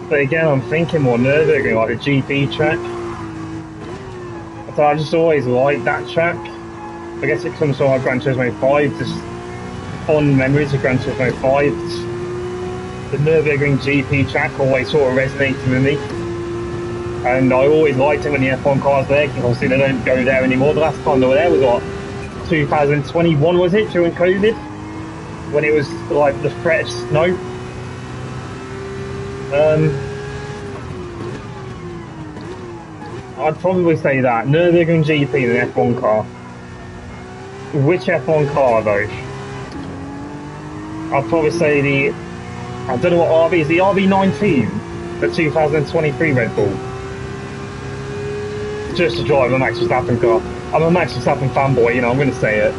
But again, I'm thinking more Nürburgring, like the GP track. So I just always liked that track. I guess it comes from like Gran Turismo 5, just fond memories of Gran Turismo 5. The Nürburgring GP track always sort of resonated with me. And I always liked it when the F1 cars were there, because obviously they don't go there anymore. The last time they were there was what, 2021 was it, during COVID? When it was like the threat of snow. I'd probably say that. Nürburgring GP and an F1 car. Which F1 car though? I'd probably say I don't know what RB is, the RB19, the 2023 Red Bull. Just to drive a Max Verstappen car. I'm a Max Verstappen fanboy, you know, I'm going to say it.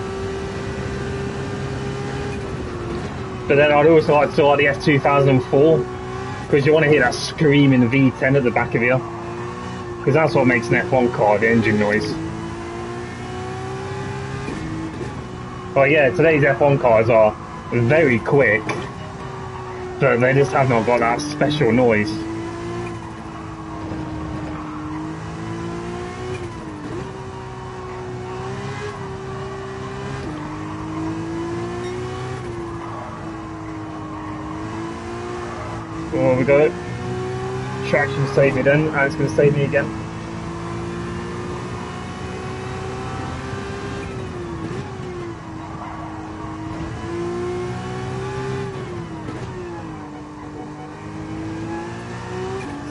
But then I'd also like to like the F2004, because you want to hear that screaming V10 at the back of you. Because that's what makes an F1 car, the engine noise. But yeah, today's F1 cars are very quick, but they just have not got that special noise. Well, we got it. Traction saved me then, and it's going to save me again.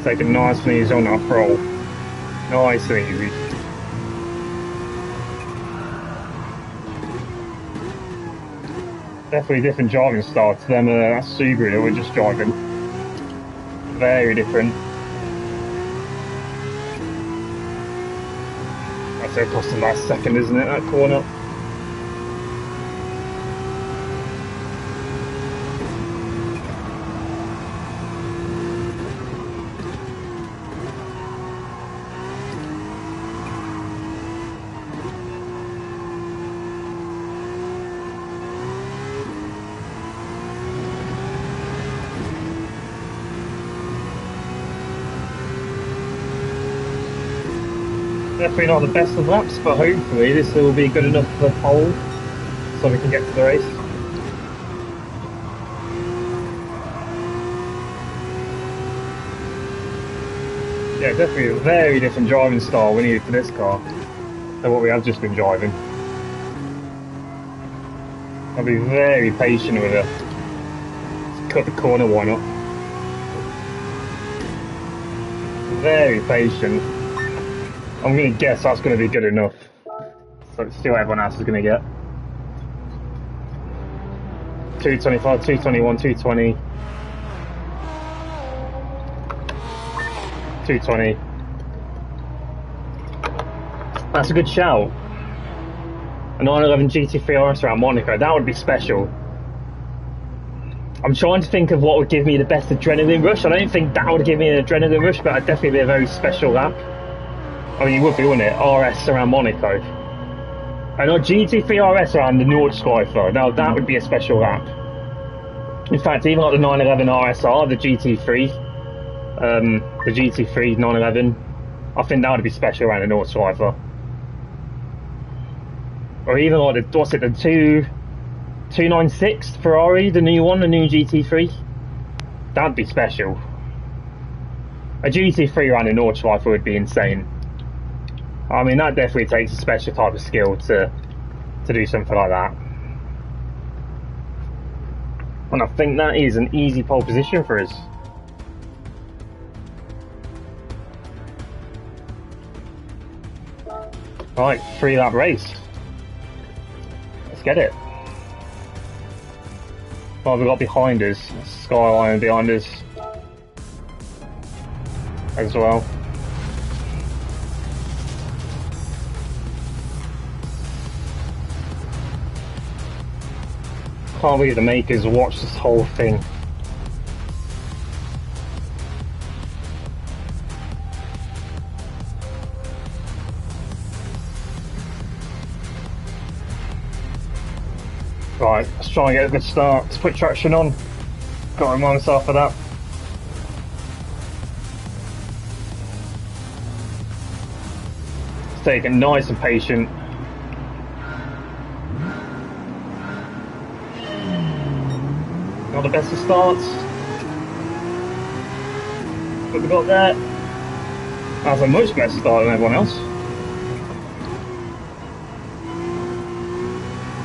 Take it nice and easy on that roll. Nice and easy. Definitely different driving style to them, that Subaru that we're just driving. Very different. That's it, cost them about a second, isn't it, that corner? Definitely not the best of laps, but hopefully this will be good enough for the pole so we can get to the race. Yeah, definitely a very different driving style we need for this car than what we have just been driving. I'll be very patient with her. Just cut the corner, why not? Very patient. I'm going to guess that's going to be good enough. So let's see what everyone else is going to get. 225, 221, 220. 220. That's a good shout. A 911 GT3 RS around Monaco, that would be special. I'm trying to think of what would give me the best adrenaline rush. I don't think that would give me an adrenaline rush, but it'd definitely be a very special lap. I mean, it would be, wouldn't it? RS around Monaco. And a GT3 RS around the Nordschleife. Now, that would be a special lap. In fact, even like the 911 RSR, the GT3 911, I think that would be special around the Nordschleife. Or even like the, what's it, the 296 Ferrari, the new one, the new GT3. That'd be special. A GT3 around the Nordschleife would be insane. I mean, that definitely takes a special type of skill to do something like that. And I think that is an easy pole position for us. Right, 3-lap race. Let's get it. Well, we've got behind us, Skyline behind us as well. Can't believe the makers watch this whole thing. Right, let's try and get a good start. Let's put traction on. Got to remind myself of that. Let's take it nice and patient. Not the best of starts, but we got there. That's a much better start than everyone else.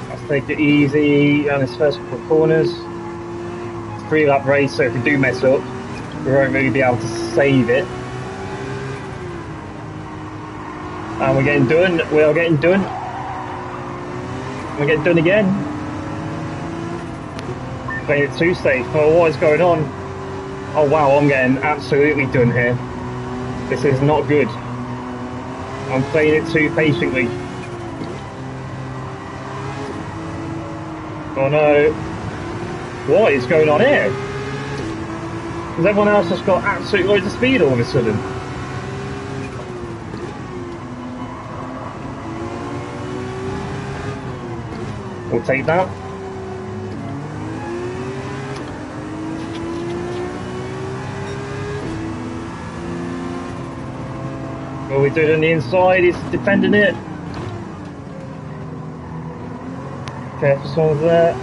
Let's take it easy on this first couple of corners. 3-lap race, so if we do mess up, we won't really be able to save it. And we're getting done. We are getting done. We're getting done again. Playing it too safe. Oh, what is going on? Oh wow, I'm getting absolutely done here. This is not good. I'm playing it too patiently. Oh no. What is going on here? Has everyone else just got absolute loads of speed all of a sudden? We'll take that. What we doing on the inside is defending it. Careful, someone's there.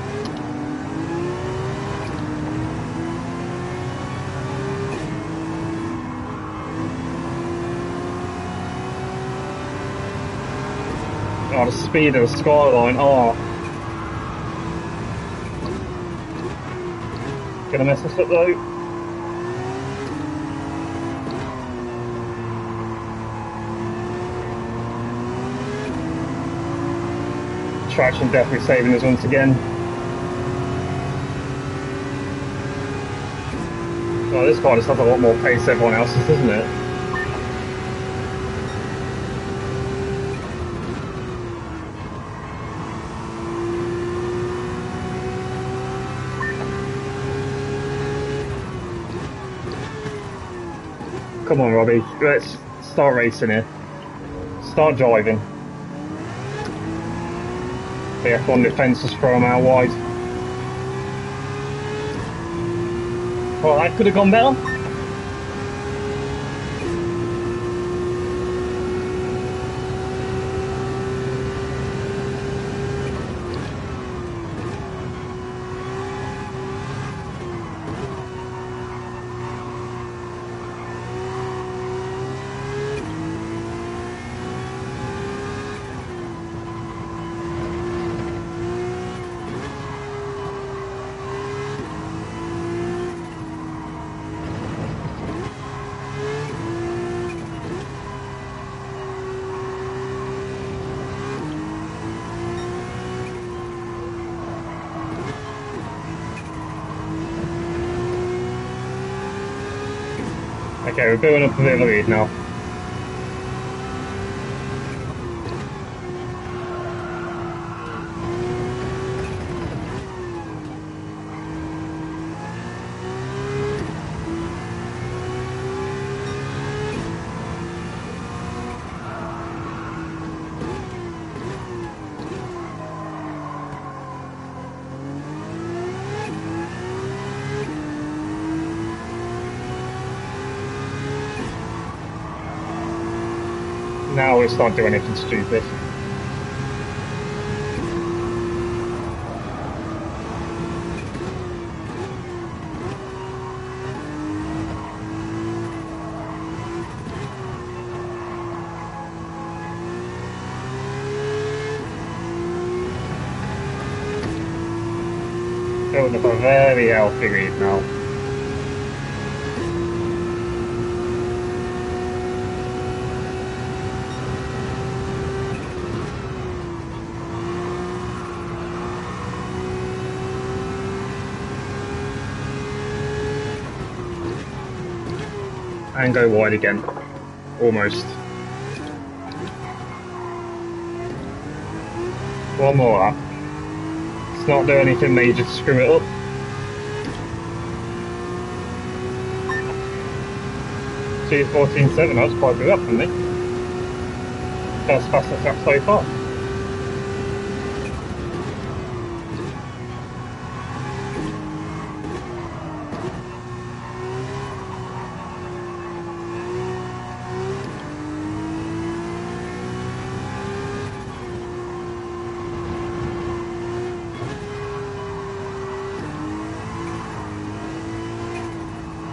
Oh, the speed of the Skyline. Oh. Gonna mess us up though. Traction definitely saving us once again. Well, this car just has a lot more pace than everyone else's, doesn't it? Come on, Robbie, let's start racing here. Start driving. The F1 defence is from out wide. Well, that could have gone better. Okay, we're building up a bit of a lead now. Now we start doing anything stupid. Building up a very healthy lead now. And go wide again. Almost. One more lap. Let's not do anything major to screw it up. See, 14.7, that's quite good up for me. That's fastest lap so far.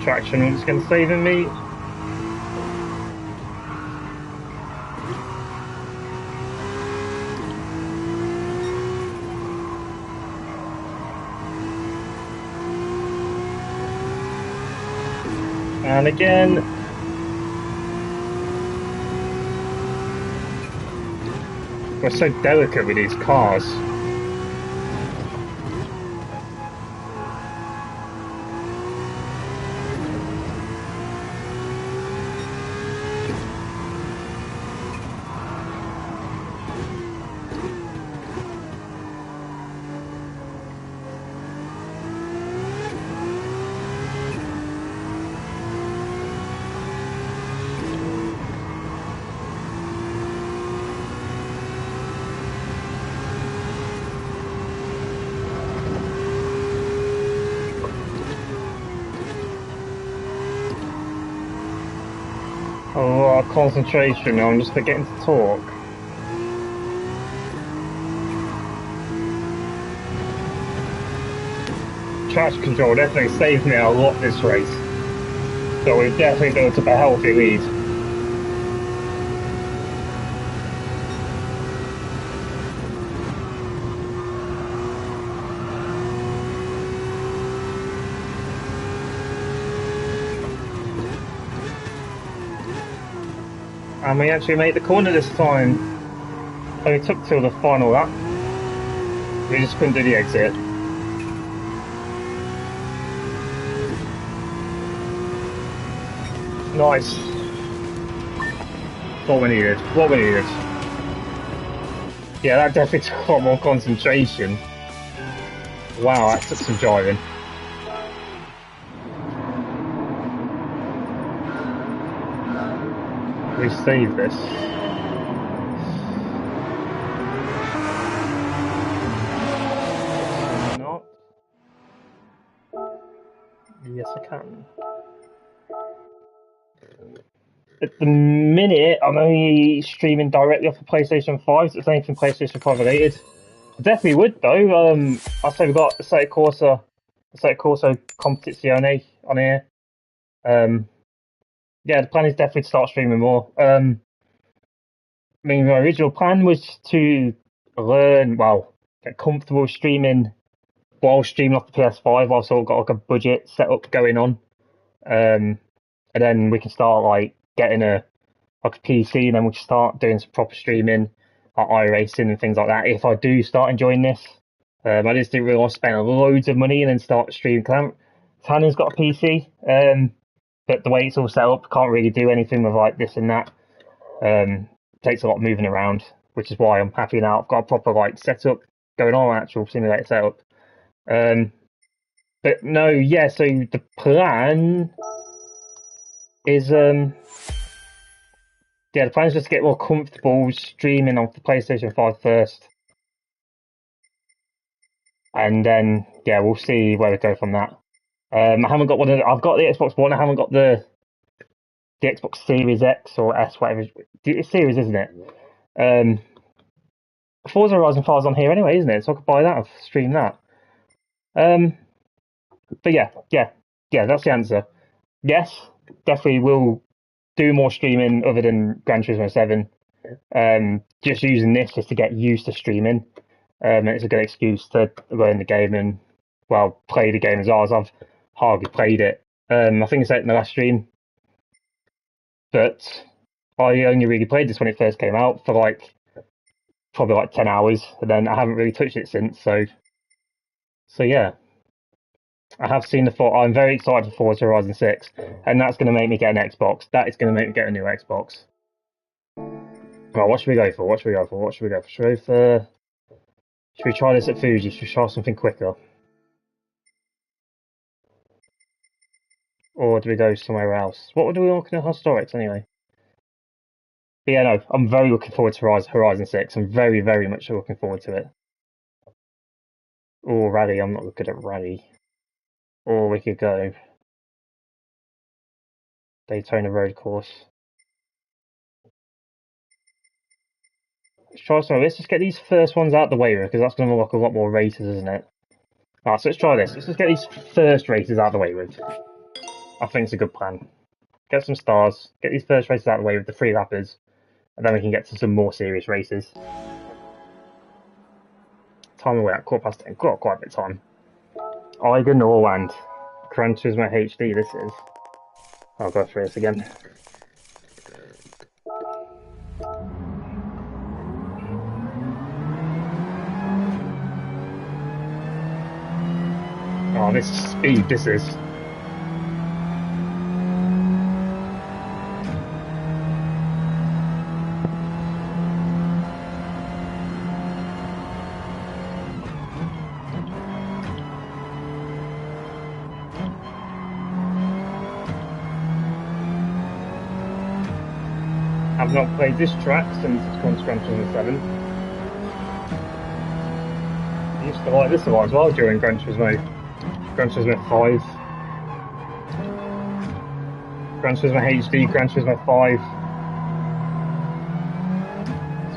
Traction was going to save me. And again. We're so delicate with these cars. A lot of concentration now, I'm just forgetting to talk. Traction control definitely saved me a lot this race. So we've definitely built up a healthy lead. And we actually made the corner this time. Only took till the final lap. We just couldn't do the exit. Nice. What we needed. What we needed. Yeah, that definitely took a lot more concentration. Wow, that took some driving. We saved this. Not. Yes, I can. At the minute, I'm only streaming directly off of PlayStation 5, so it's anything PlayStation 5 related. I definitely would though. I say we've got Assetto Corsa Competizione on here. Yeah, the plan is definitely to start streaming more. I mean, my original plan was to learn, well, get comfortable streaming while streaming off the PS5. I've sort of got like a budget set up going on. And then we can start like getting a PC, and then we can start doing some proper streaming, like iRacing and things like that. If I do start enjoying this, I just didn't really want to spend loads of money and then start streaming. Tannen's got a PC, but the way it's all set up, can't really do anything with like this and that. Takes a lot of moving around, which is why I'm happy now. I've got a proper like setup going on, actual simulator setup. But no, yeah. So the plan is yeah, the plan is just to get more comfortable streaming off the PlayStation 5 first, and then yeah, we'll see where we go from that. I haven't got I've got the Xbox One. I haven't got the Xbox Series X or S, whatever. It's Series, isn't it? Forza Horizon 5's on here anyway, isn't it? So I could buy that and stream that. But yeah, that's the answer. Yes, definitely will do more streaming other than Gran Turismo 7. Just using this just to get used to streaming. And it's a good excuse to learn the game and, well, play the game as well, as I've hardly played it. I think I said it in the last stream, but I only really played this when it first came out for like probably like 10 hours, and then I haven't really touched it since. So yeah, I have seen the thought. I'm very excited for Forza Horizon 6, and that's going to make me get an Xbox. That is going to make me get a new Xbox. Right, what should we go for? What should we go for? What should we go for? Should we try this at Fuji? Should we try something quicker? Or do we go somewhere else? What do we look at Historics anyway? But yeah, no, I'm very looking forward to Horizon 6. I'm very, very much looking forward to it. Or Rally, I'm not good at Rally. Or we could go Daytona Road Course. Let's try some. Let's just get these first ones out the way, because that's going to unlock a lot more races, isn't it? Alright, so let's try this. Let's just get these first races out the way with. I think it's a good plan. Get some stars, get these first races out the way with the 3 lappers, and then we can get to some more serious races. Time away at 10:15. Got quite a bit of time. Eiger Norland. Gran Turismo HD, this is. I'll go through this again. Oh, this speed, this is. I've not played this track since it's come to Gran Turismo 7. I used to like this a lot as well during Gran Turismo 5. Gran Turismo HD, Gran Turismo 5.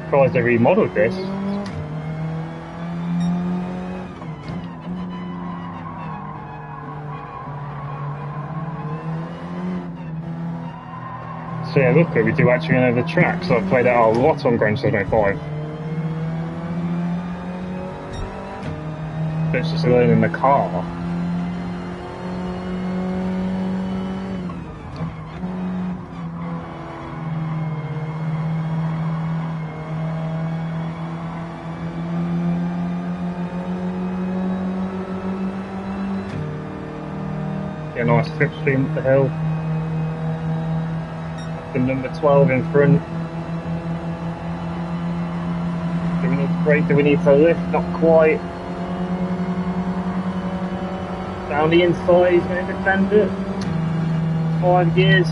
Surprised they remodeled this. So yeah, look, we do actually know the track, so I've played it a lot on Gran Turismo 5. But it's just learning the car. Get a nice slipstream up the hill. The number 12 in front. Do we need to brake? Do we need to lift? Not quite. Down the inside, he's going to defend it. 5 gears.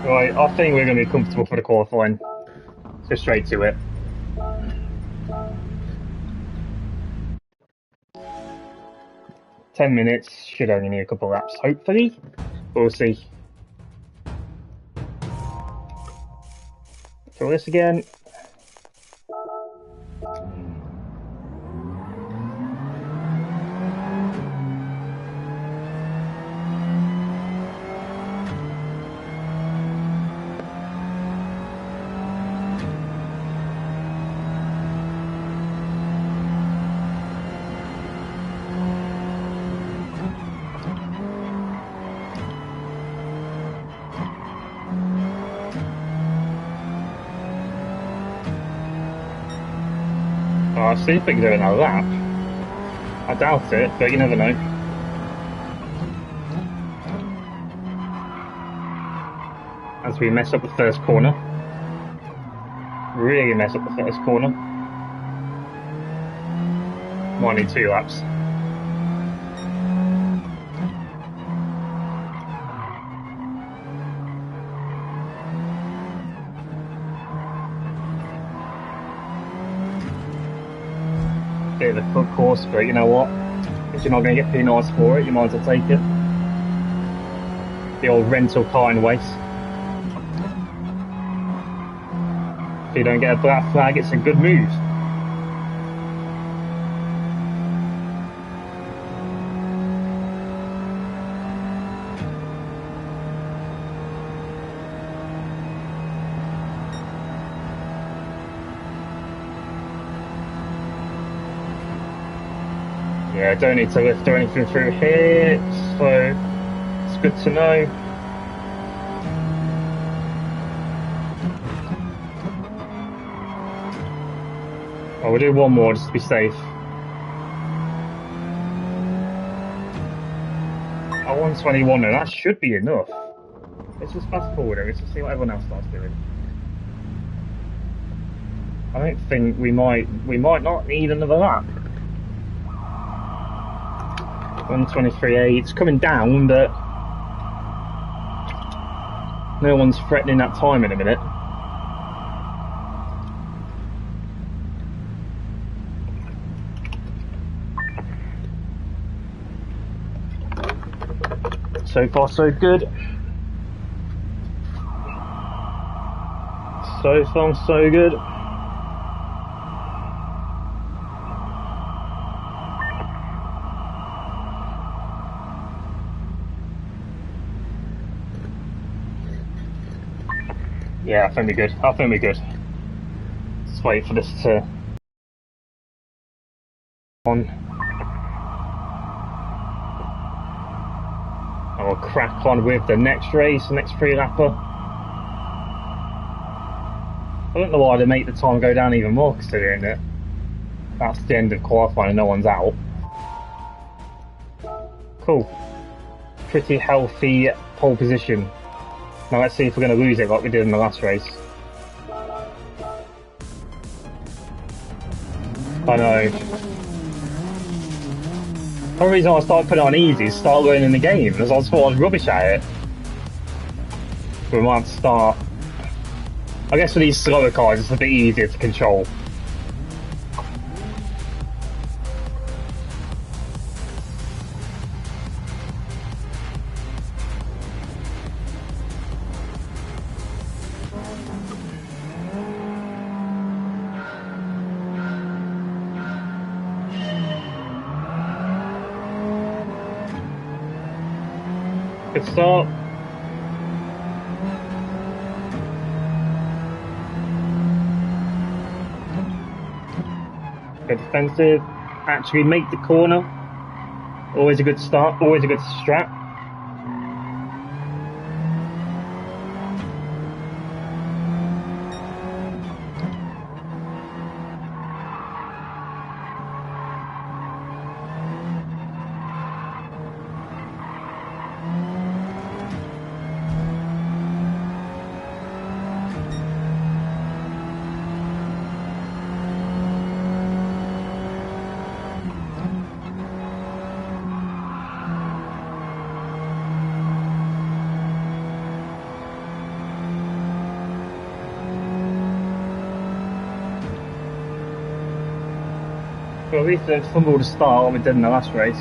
Right, I think we're going to be comfortable for the qualifying. Let's go straight to it. $10 should only need a couple of laps, hopefully. We'll see. Throw this again. I'll see if we can do another lap. I doubt it, but you never know. As we mess up the first corner. Really mess up the first corner. Might need 2 laps. Bit of a foot course, but you know what? If you're not going to get penalised for it, you might as well take it. The old rental car in waste. If you don't get a black flag, it's a good move. Yeah, don't need to lift or anything through here, so it's good to know. Oh, we'll do one more just to be safe. I 121 and that should be enough. Let's just fast forward and let's just see what everyone else starts doing. I don't think we might not need another lap. 123.8, it's coming down, but no one's threatening that time in a minute. So far so good. So far so good. Yeah, I think we're good. I think we're good. Let's wait for this to on. And we'll crack on with the next race, the next 3-lapper. I don't know why they make the time go down even more, considering that that's the end of qualifying and no one's out. Cool. Pretty healthy pole position. Now let's see if we're going to lose it like we did in the last race. I know. The only reason I started putting it on easy is start learning in the game, because I thought I was rubbish at it. We might start. I guess for these slower cars it's a bit easier to control. Good start. Good defensive. Actually make the corner. Always a good start, always a good strat. Well, at least they've fumbled a start what we did in the last race.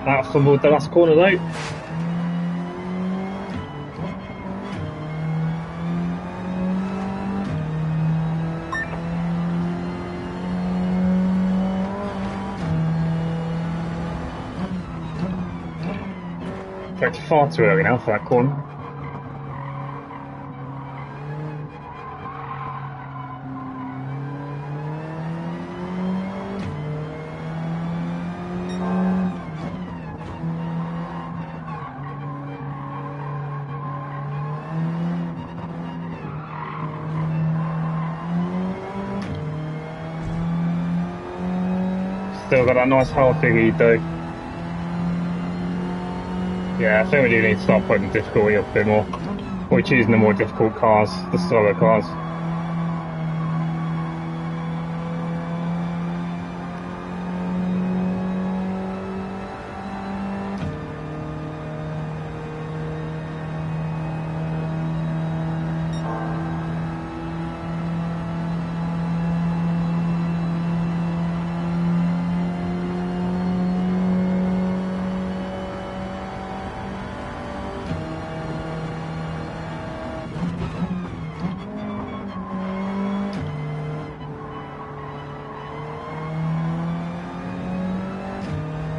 That fumbled the last corner though. It's far too early now for that corner. still got that nice healthy lead though. Yeah, I think we do need to start putting the difficulty up a bit more. We're choosing the more difficult cars, the slower cars.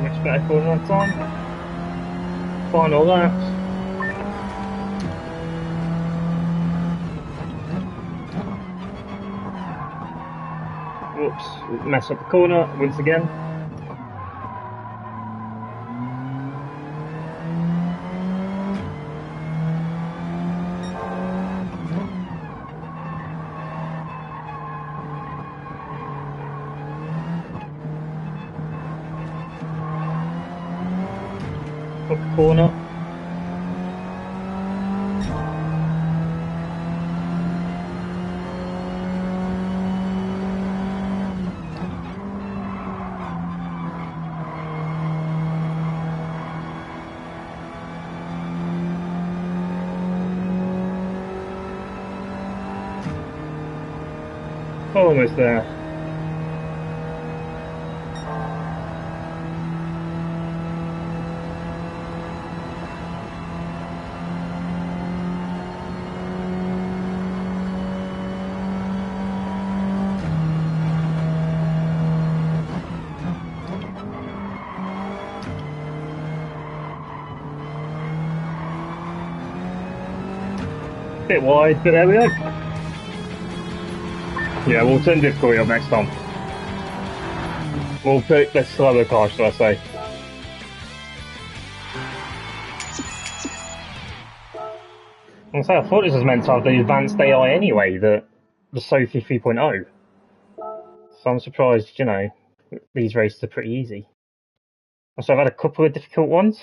Much better corner on time. Final lap. Whoops, mess up the corner once again. Up the corner. Almost there. Bit wide, but there we go. Yeah, we'll turn difficulty up next time. We'll pick the slower car, should I say. And so I thought this was meant to have the advanced AI anyway, the Sophie 3.0. So I'm surprised, you know, these races are pretty easy. So I've had a couple of difficult ones,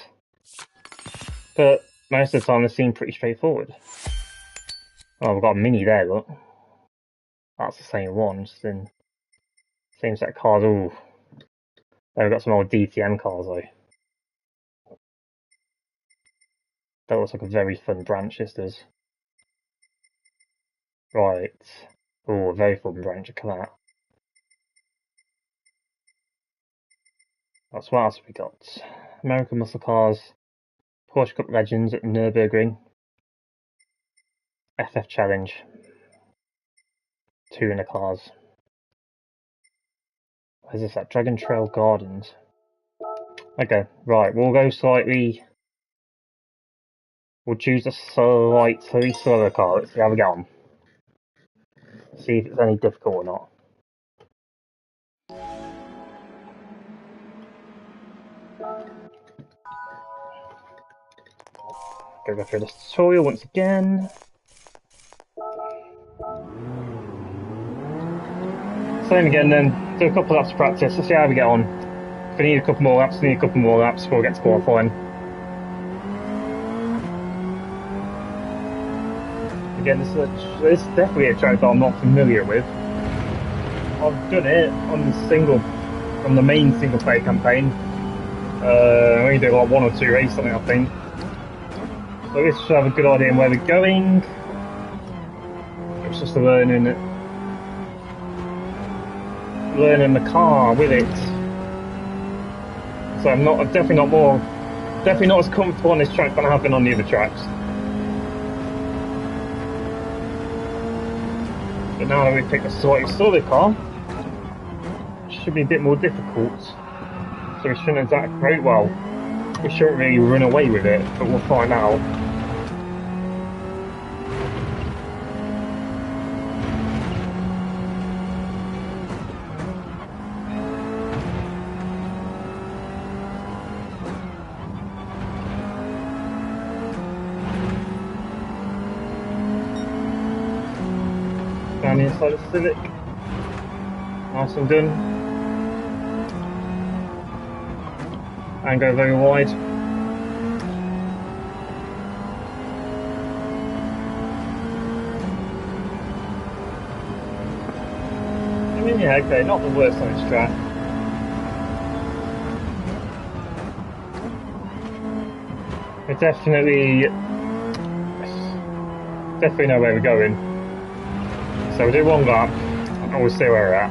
but most of the time they seem pretty straightforward. Oh, we've got a Mini there, look. That's the same one, just in same set of cars. Ooh, there we've got some old DTM cars though. That looks like a very fun branch, this does. Right. Ooh, a very fun branch, look at that. What else have we got? American Muscle Cars, Porsche Cup Legends at Nürburgring, FF Challenge, 2 in the cars. Where's this at? Dragon Trail Gardens. Okay, right, we'll go slightly. We'll choose a slightly slower car. Let's see how we get on. See if it's any difficult or not. Go through this tutorial once again. Same again then, do a couple of laps of practice, let's see how we get on. If we need a couple more laps, before we get to qualifying. Again, this is definitely a track that I'm not familiar with. I've done it on the main single player campaign. I only did like 1 or 2 races on it, I think. So this should have a good idea on where we're going. It's just learning the car with it. So I'm definitely not as comfortable on this track than I have been on the other tracks. But now that we picked a slightly slower car, it should be a bit more difficult. So we shouldn't attack very well. We shouldn't really run away with it, but we'll find out. Down the inside of Civic. Nice and done. and go very wide. I mean, yeah, okay, not the worst on this track. It definitely know where we're going. So we'll do one lap and we'll see where we're at.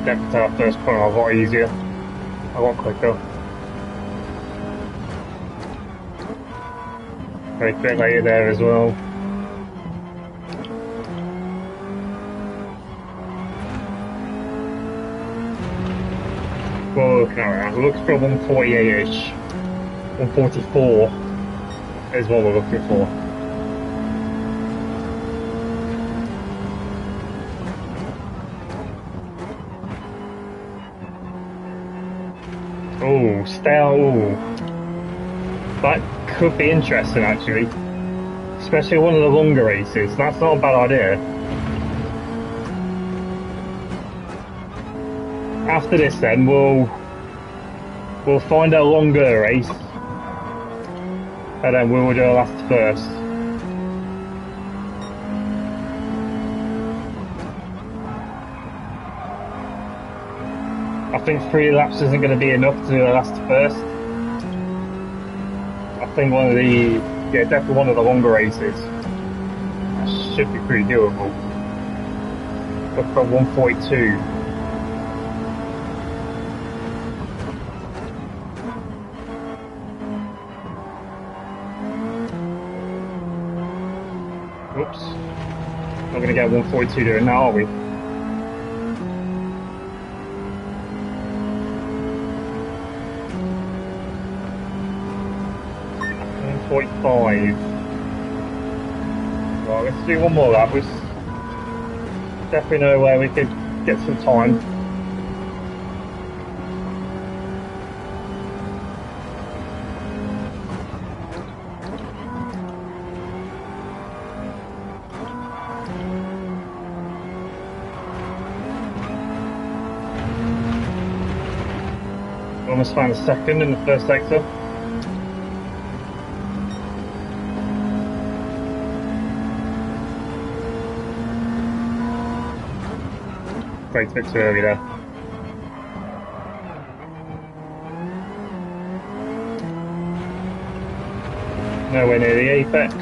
Definitely our first corner a lot easier, a lot quicker. Very bit later there as well. Well, looking at it, looks for 148-ish. 144 is what we're looking for. Oh, stale. Ooh. That could be interesting actually. Especially one of the longer races. That's not a bad idea. After this then we'll find a longer race. And then we will do our last first. I think 3 laps isn't going to be enough to do the last first. I think definitely one of the longer races. That should be pretty doable. Look for 142. Oops. Not going to get 142 doing now, are we? 145. Right, let's do one more lap. We definitely know where we could get some time. We almost found a second in the first sector. Great, a bit too early there. Nowhere near the apex.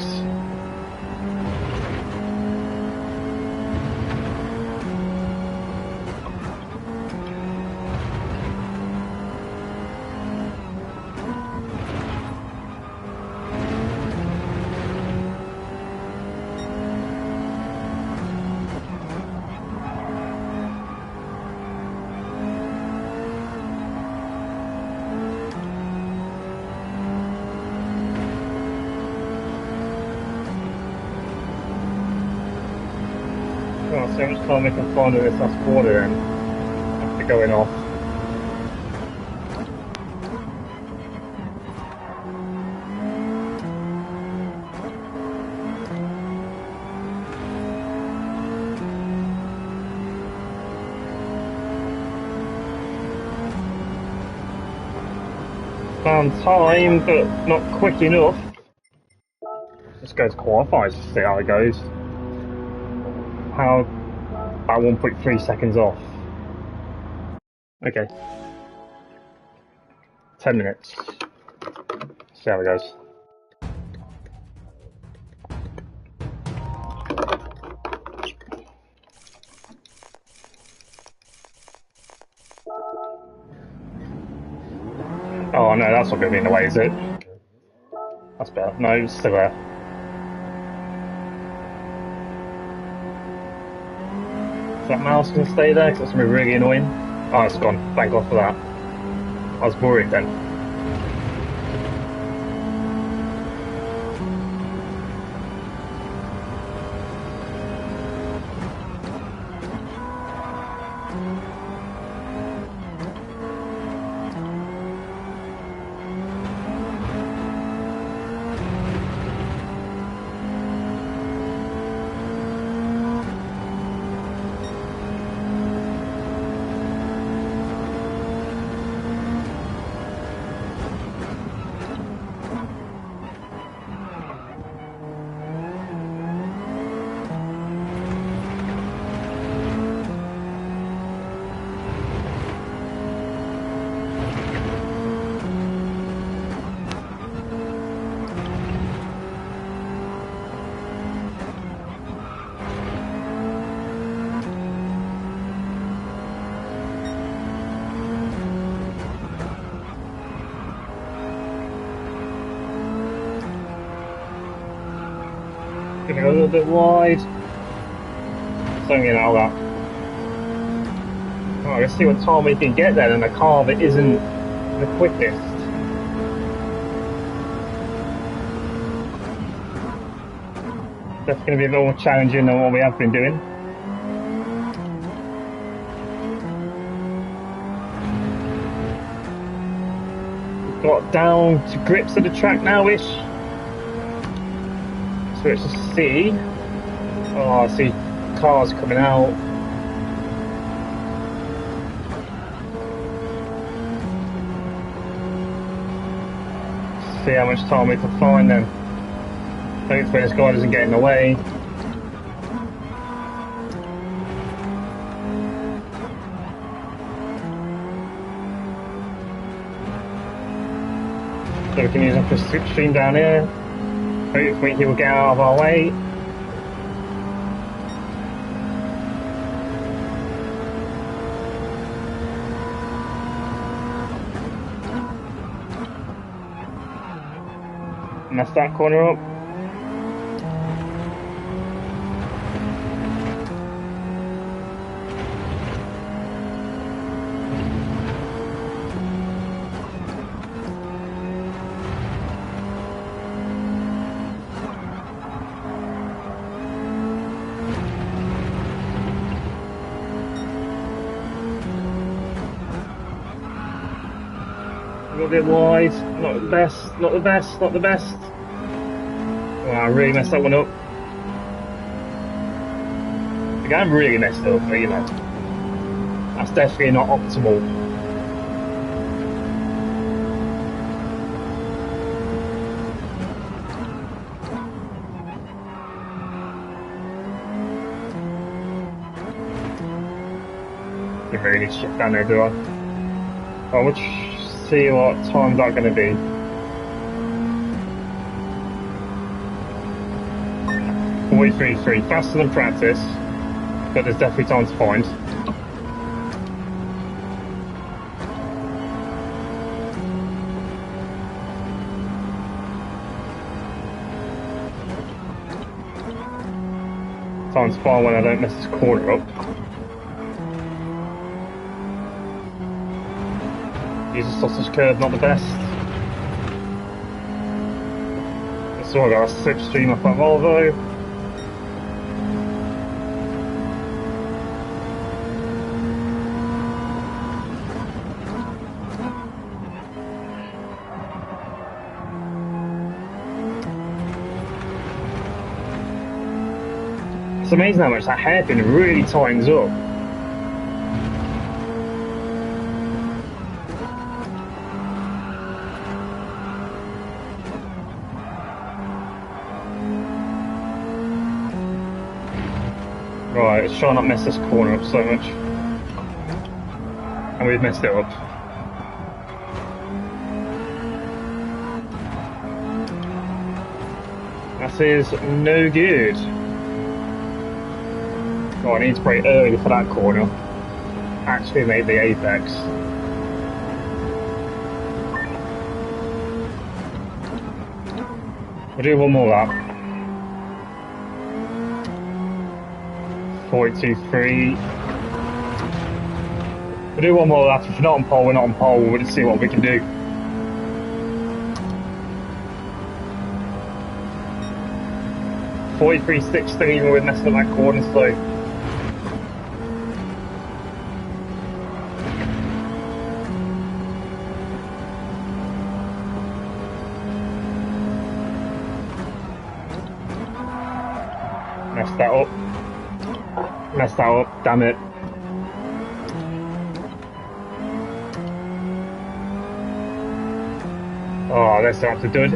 Oh, so much time we can find in this last quarter then, after going off. Found time, but not quick enough. Just go to qualifiers to see how it goes. How about 1.3 seconds off? Okay. 10 minutes. See how it goes. Oh no, that's not going to be in the way, is it? That's better. No, it's still there. Is that mouse going to stay there? Because that's going to be really annoying. Oh, it's gone. Thank God for that. I was worried then. Gonna go a little bit wide. Slowing in out that. Oh, let's see what time we can get there in a car that isn't the quickest. That's going to be a bit more challenging than what we have been doing. We've got down to grips of the track now-ish. So it's a C. Oh, I see cars coming out. See how much time we can find then. Hopefully this guy doesn't get in the way. So we can use him for slipstream down here. Hopefully he will get out of our way. Mess that corner up. A little bit wide, not the best, not the best, not the best. Oh, I really messed that one up. The game really messed up, but you know, that's definitely not optimal. You really need to shift down there, do I? Oh, let's see what time's that going to be. .333, faster than practice, but there's definitely time to find. Time to find when I don't mess this corner up. Use a sausage curve, not the best. So I got a slipstream off that Volvo. It's amazing how much that hairpin really tightens up. Right, let's try not mess this corner up so much. And we've messed it up. That is no good. Oh, I need to brake early for that corner. Actually made the apex. We'll do one more lap. 4.23. We'll do one more lap. If we're not on pole, we're not on pole. We'll just see what we can do. .43.16 when we're messing up that corner slow. Messed that up. Messed that up, damn it. Oh, that's not to do it.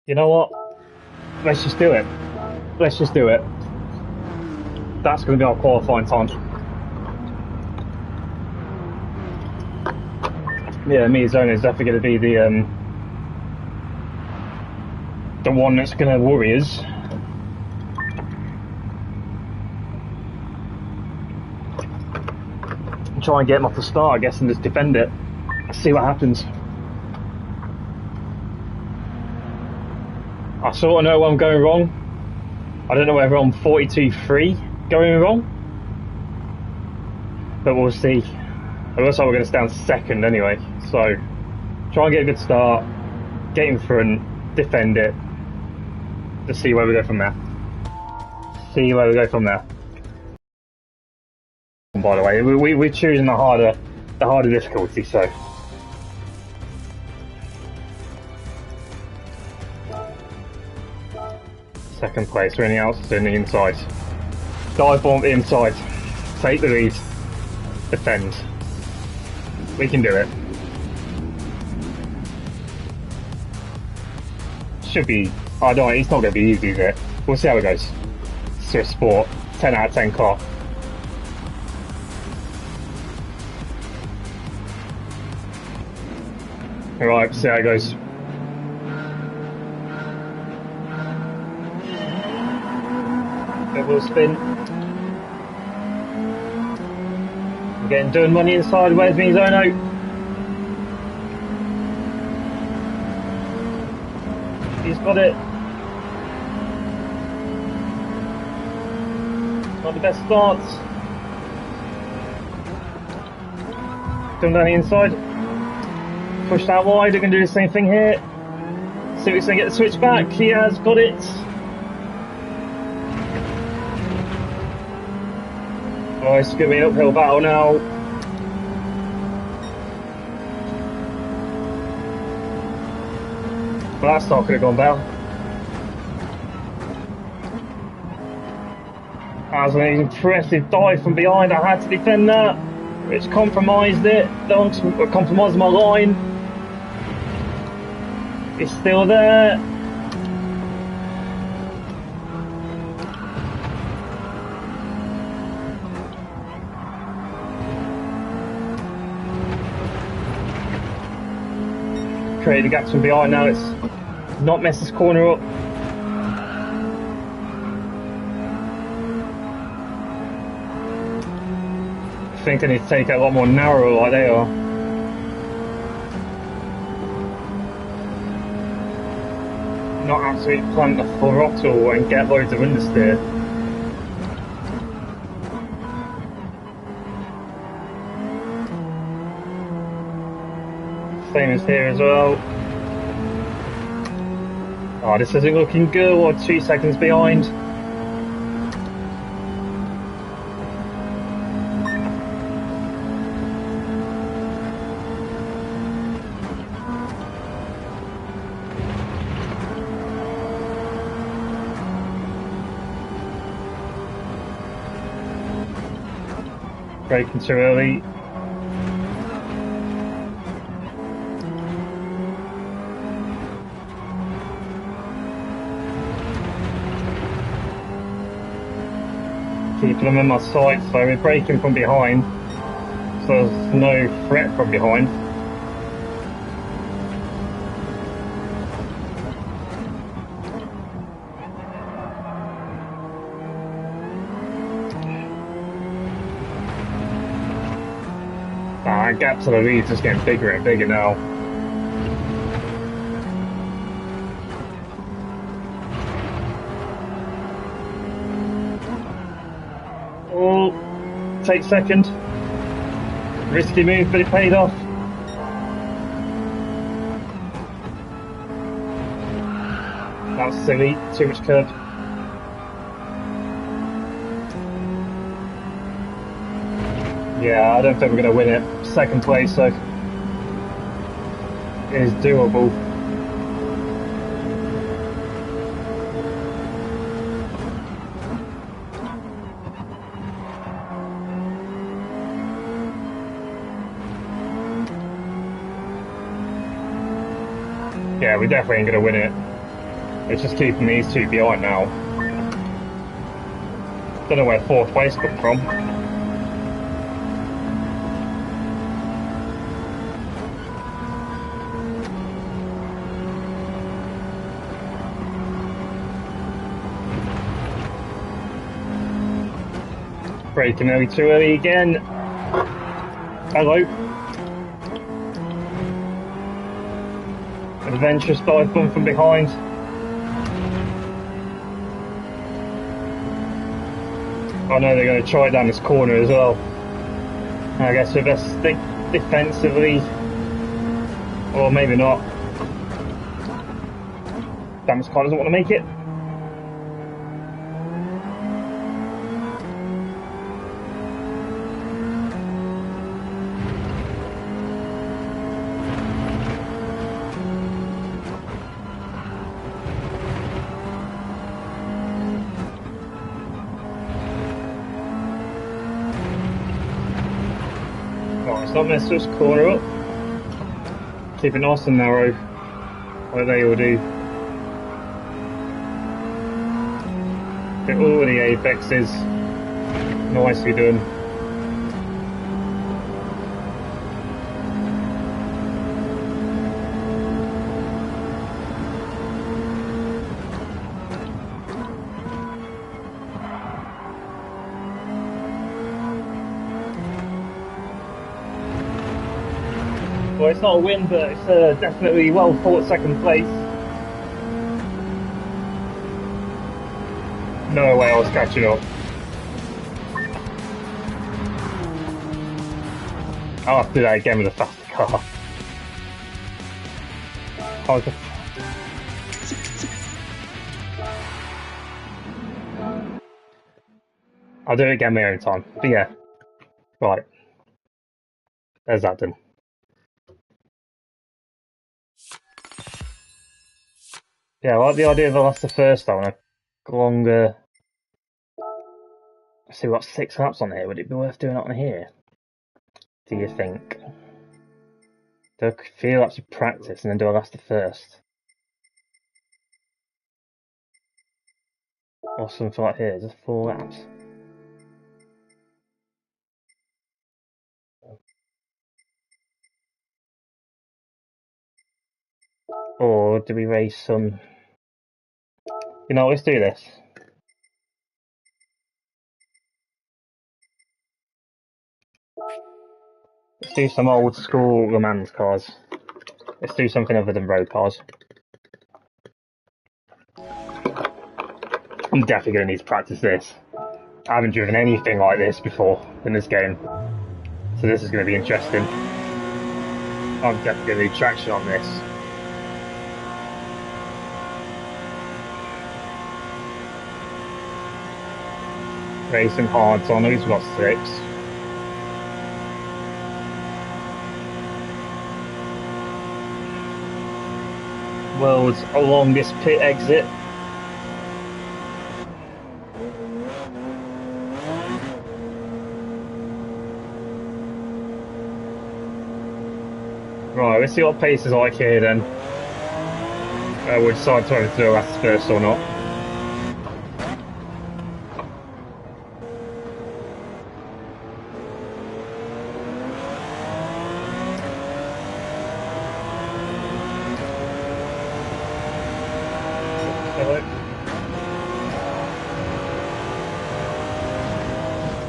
You know what? Let's just do it. Let's just do it. That's going to be our qualifying time. Yeah, me zone is definitely going to be the one that's going to worry us. Try and get him off the start, I guess, and just defend it. See what happens. I sort of know where I'm going wrong. I don't know whether I'm 42.3 going wrong, but we'll see. It looks like we're going to stay on second anyway, so try and get a good start, get in front, defend it, just see where we go from there. And by the way, we're choosing the harder difficulty, so. Second place, anything else is in the inside. Dive bomb the inside. Take the lead. Defend. We can do it. Should be. I don't know, it's not going to be easy, is it? We'll see how it goes. Swift Sport. 10 out of 10 car. Alright, see how it goes. It will spin. I'm getting doing money inside. Where's me Zono? He's got it. Not the best starts. Come down the inside. Push that wide. We're going to do the same thing here. See if he's going to get the switch back. He has got it. Oh, it's going to be an uphill battle now. Well, that start could have gone down. That was an impressive dive from behind. I had to defend that, which compromised it. Don't compromise my line. It's still there. Creating gaps from behind now. It's not messed this corner up. I think I need to take it a lot more narrow like they are. Not absolutely plant the throttle and get loads of understeer. Same as here as well. Oh, this isn't looking good. We're 2 seconds behind. Braking too early. Keeping them in my sight, so we're braking from behind, so there's no threat from behind. That gap to the lead is just getting bigger and bigger now. Oh, take second. Risky move, but it paid off. That was silly, too much curve. Yeah, I don't think we're going to win it. Second place, so it is doable. Yeah, we definitely ain't going to win it. It's just keeping these two behind now. Don't know where fourth place come from. Braking early too early again. Hello. Adventurous dive bomb from behind. I know they're going to try it down this corner as well. And I guess we best stick defensively, or maybe not. Damn's car doesn't want to make it. Not mess this corner up. Keep it nice and narrow, like they all do. Get all the apexes nicely done. Well, it's not a win, but it's definitely well fought second place. No way I was catching up. I'll have to do that again with a faster car. I'll do it again my own time. But yeah. Right. There's that done. Yeah, I like the idea of that's the first though, and a longer. See, we've got 6 laps on here. Would it be worth doing it on here? Do you think? Do a few laps of practice and then do a last to first? Or something like here, just 4 laps. Or do we race some? You know, let's do this. Let's do some old school Le Mans cars. Let's do something other than road cars. I'm definitely going to need to practice this. I haven't driven anything like this before in this game. So this is going to be interesting. I'm definitely going to need traction on this. Racing hard, so I know he's got 6. World's longest pit exit. Right, let's see what pace is like here then. We'll decide to do last first or not.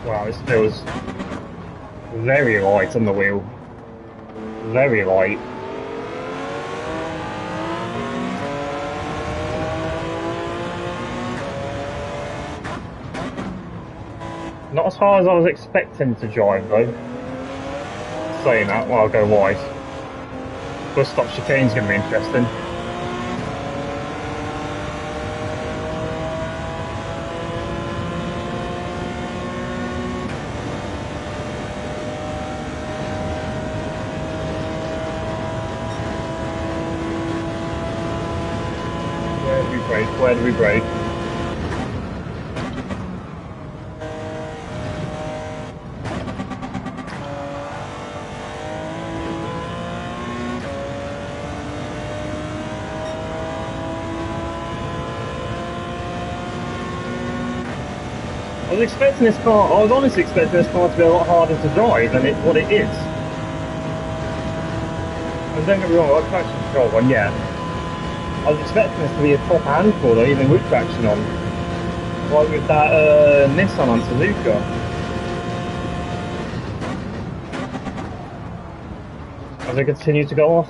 Wow, this feels very light on the wheel. Very light. Not as hard as I was expecting to drive though. Saying that, well, I'll go wide. Bus stop chicane's going to be interesting. Where do we brake? I was expecting this car, I was honestly expecting this car to be a lot harder to drive than what it is. And don't get me wrong, I like traction control one, yeah. I was expecting this to be a top handful though, even with traction on. Like with that Nissan on Suzuka. As they continue to go off.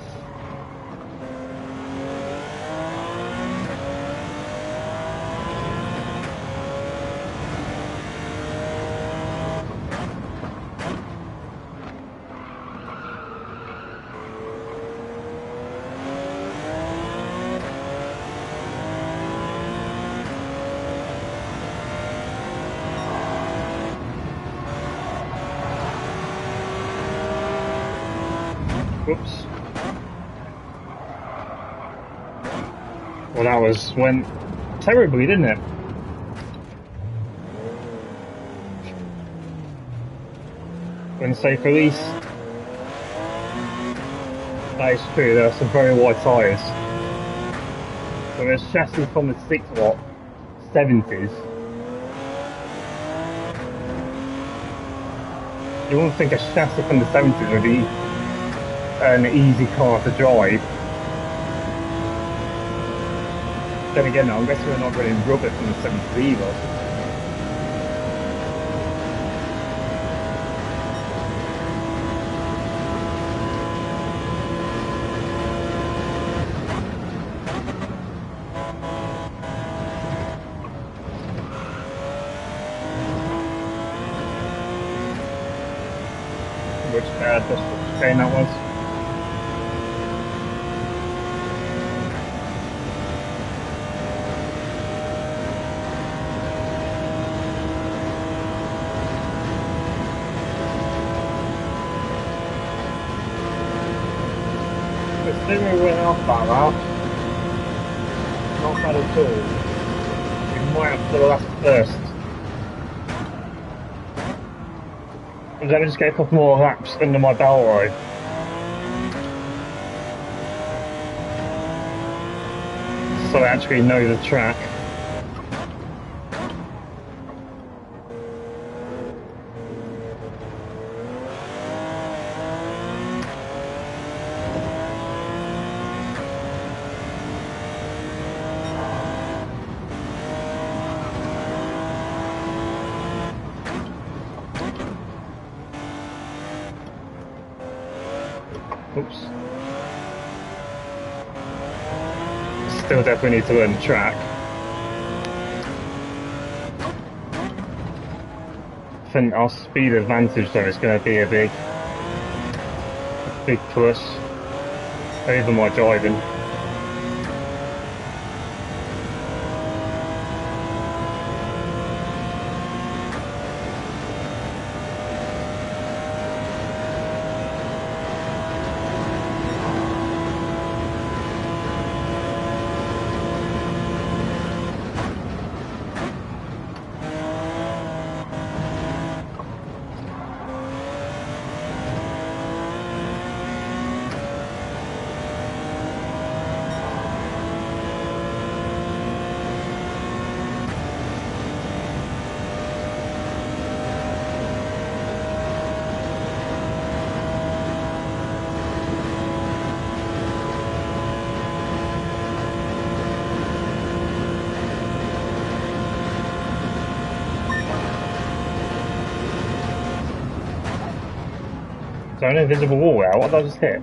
Whoops. Well, that went terribly, didn't it? When safe release. That is true, there are some very wide tyres. But there's chassis from the 6-watt 70s. You wouldn't think a chassis from the 70s would be an easy car to drive. Then again, I guess we're not running rubber from the 70s either. Which train that was. The thing we went off about that, not bad at all. We might have to the last first. Let me just get a couple more laps under my belt right. So I actually know the track. Oops. Still definitely need to learn the track. I think our speed advantage though is going to be a big plus over my driving. So an invisible wall out, what did I just hit?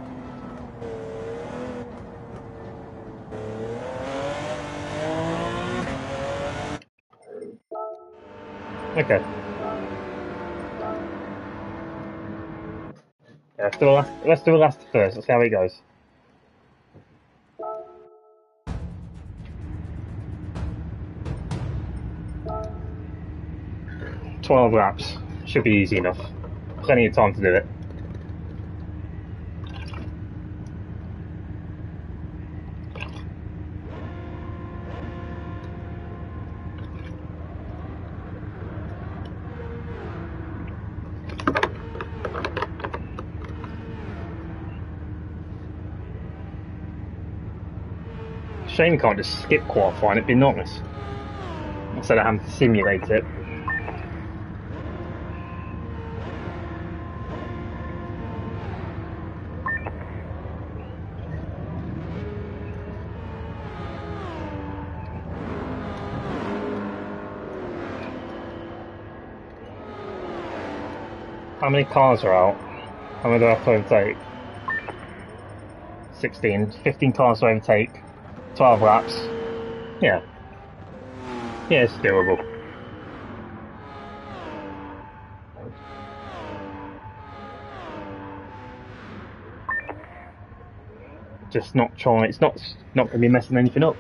Okay. Yeah, let's do the last first, let's see how it goes. "12 laps. Should be easy enough. Plenty of time to do it. Shame you can't just skip qualifying, it'd be nice. Instead of having to simulate it. How many cars are out? How many do I have to overtake? 16. 15 cars to overtake. 12 laps. Yeah. Yeah, it's doable. Just not trying, it's not going to be messing anything up.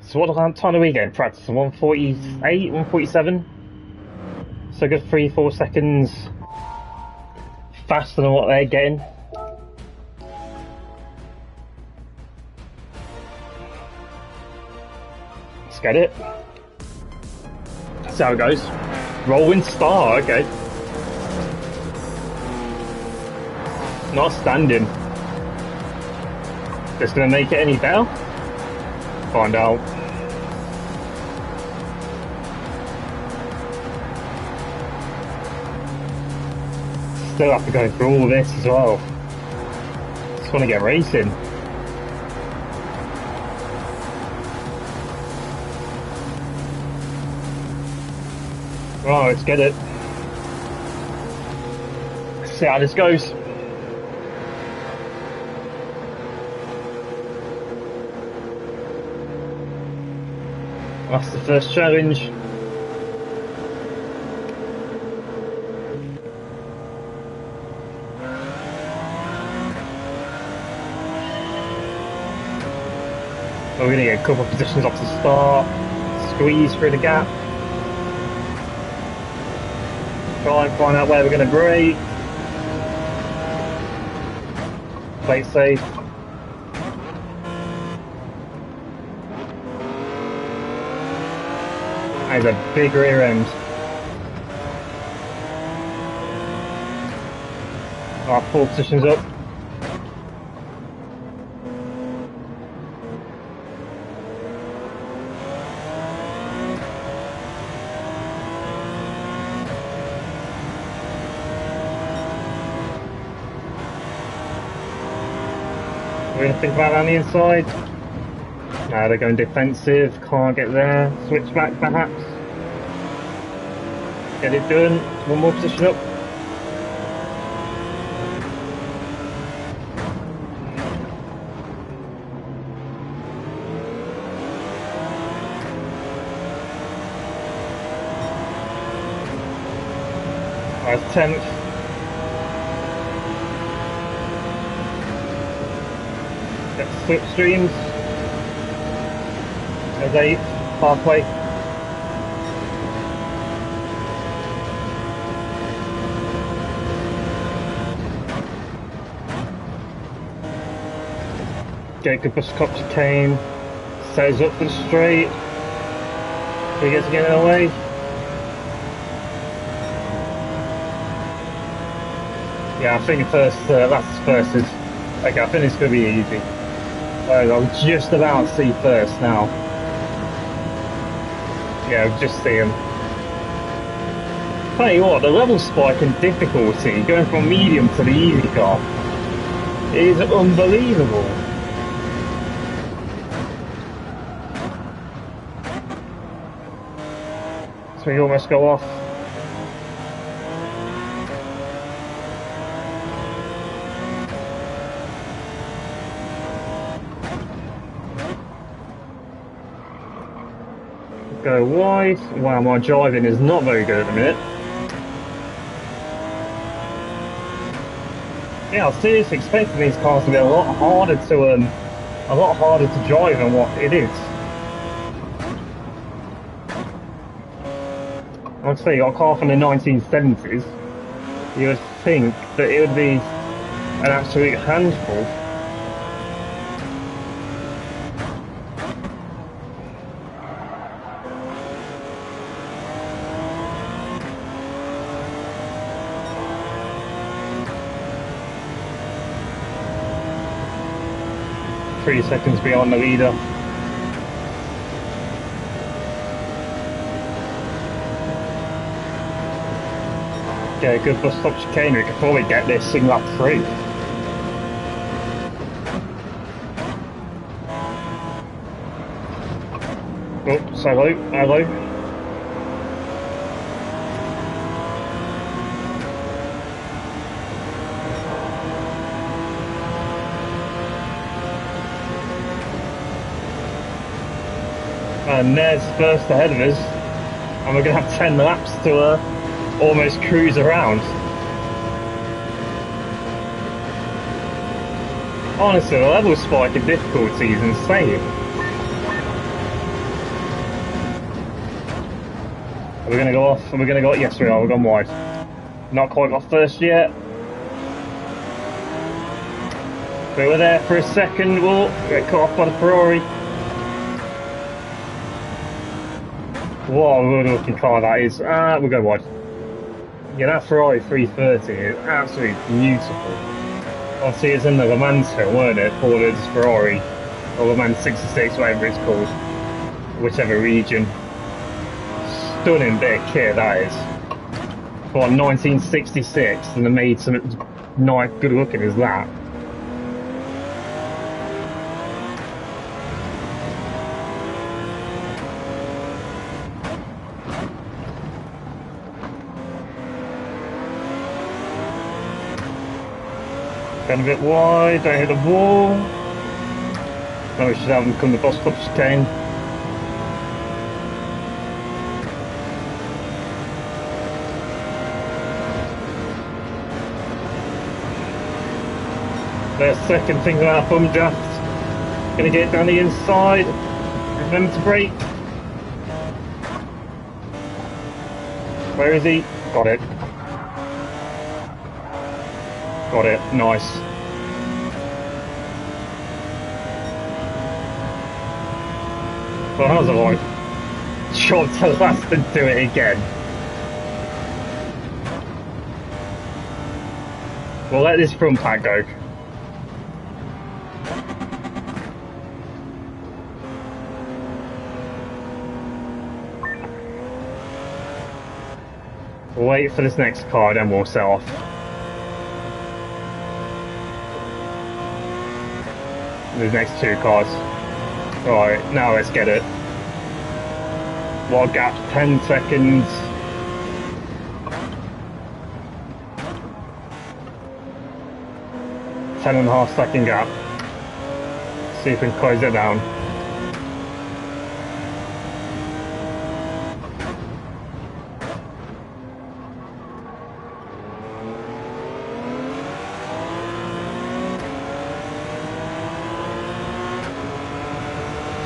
So what time are we getting practice? 148, 147? So good 3-4 seconds faster than what they're getting. Let's get it. See how it goes. Rolling star, okay. Not standing. Just gonna make it any better? Find out. Still have to go through all this as well. Just want to get racing. Right, let's get it. Let's see how this goes. That's the first challenge. We're going to get a couple of positions off the start, squeeze through the gap, try and find out where we're going to brake, play it safe. That is a big rear end. Our 4 positions up. We're going to think about that on the inside. No, they're going defensive, can't get there. Switch back perhaps. Get it done. One more position up. That's 10th. Get slipstreams. There's 8th, halfway. Jacob bus cop chicane. Says up for the straight. So he gets to get in the way. Yeah, I think first, that's first is, okay, I think it's going to be easy. I'll just about see first now. Yeah, just see him. Tell you what, the level spike in difficulty, going from medium to the easy car, is unbelievable. So we almost go off. Go wide. Wow, my driving is not very good at the minute. Yeah, I was seriously expecting these cars to be a lot harder to drive than what it is. Like I say, you got a car from the 1970s. You would think that it would be an absolute handful. Three seconds beyond the leader. Yeah, good bus stop chicane, we could probably get this in lap 3. Oh, hello, hello. And there's first ahead of us, and we're going to have 10 laps to almost cruise around. Honestly, the level spike in difficulty is insane. Are we going to go off? Are we going to go? Yes, we are. We've gone wide. Not quite off first yet. We were there for a second. We'll get caught off by the Ferrari. What a good looking car that is. We'll go wide. Yeah, that Ferrari 330 is absolutely beautiful. Obviously, it's in the Le Mans film, weren't it? Ford's Ferrari, or Le Mans 66, whatever it's called, whichever region. Stunning bit of kit that is. For 1966, and they made something nice, good looking as that. Going a bit wide, don't hit the wall. Now we should have them come the boss clutch chicane. Their second thing about bum draft. Gonna get down the inside. Remember to brake. Where is he? Got it. Got it, nice. Well, that was a lot. Short to last and do it again. We'll let this front pack go. We'll wait for this next car, then we'll set off. The next two cars. Right, now let's get it. What gap? 10 seconds. Ten and a half second gap. See if we can close it down.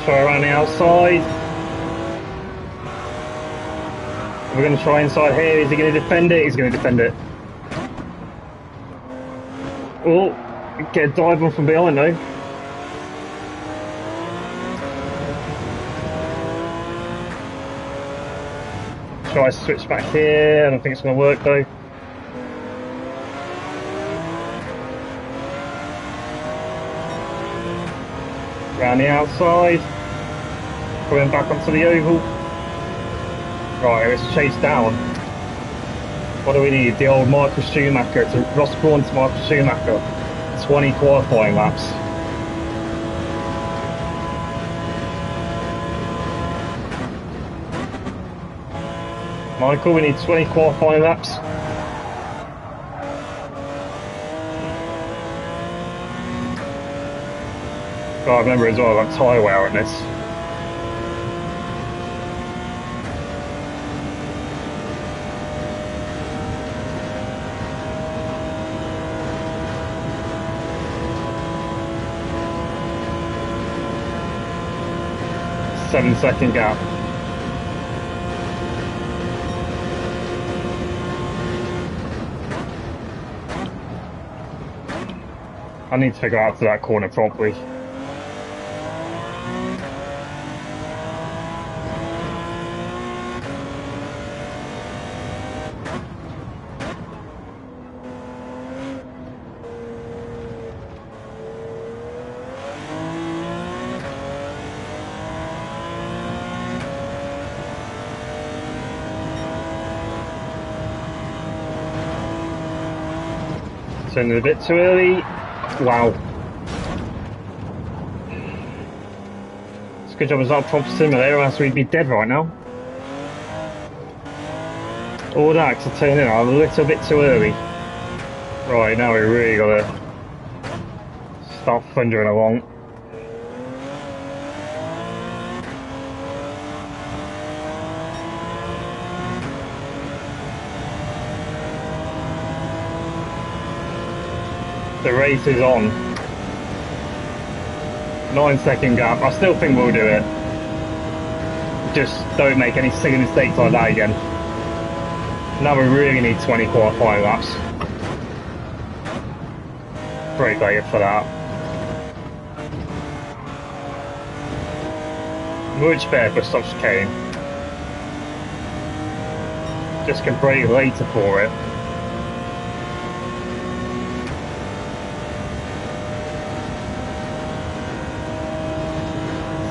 Try around the outside. We're going to try inside here. Is he going to defend it? He's going to defend it. Oh, get a dive on from behind though. Try to switch back here. I don't think it's going to work though. Around the outside. Coming back onto the oval. Right, let's chase down. What do we need? The old Michael Schumacher. It's a Ross Brawn to Michael Schumacher. 20 qualifying laps. Michael, we need 20 qualifying laps. Oh, I remember as well, I've got tyre wear on this. Seven-second gap. I need to figure out to that corner properly. Turning a bit too early. Wow. It's a good job it's not a proper simulator, else we'd be dead right now. All that to turn in a little bit too early. Right, now we really gotta start thundering along. The race is on. 9-second gap. I still think we'll do it. Just don't make any silly mistakes like that again. Now we really need 20 qualifying laps. Brake late for that. Much better for stop chicane. Just can brake later for it.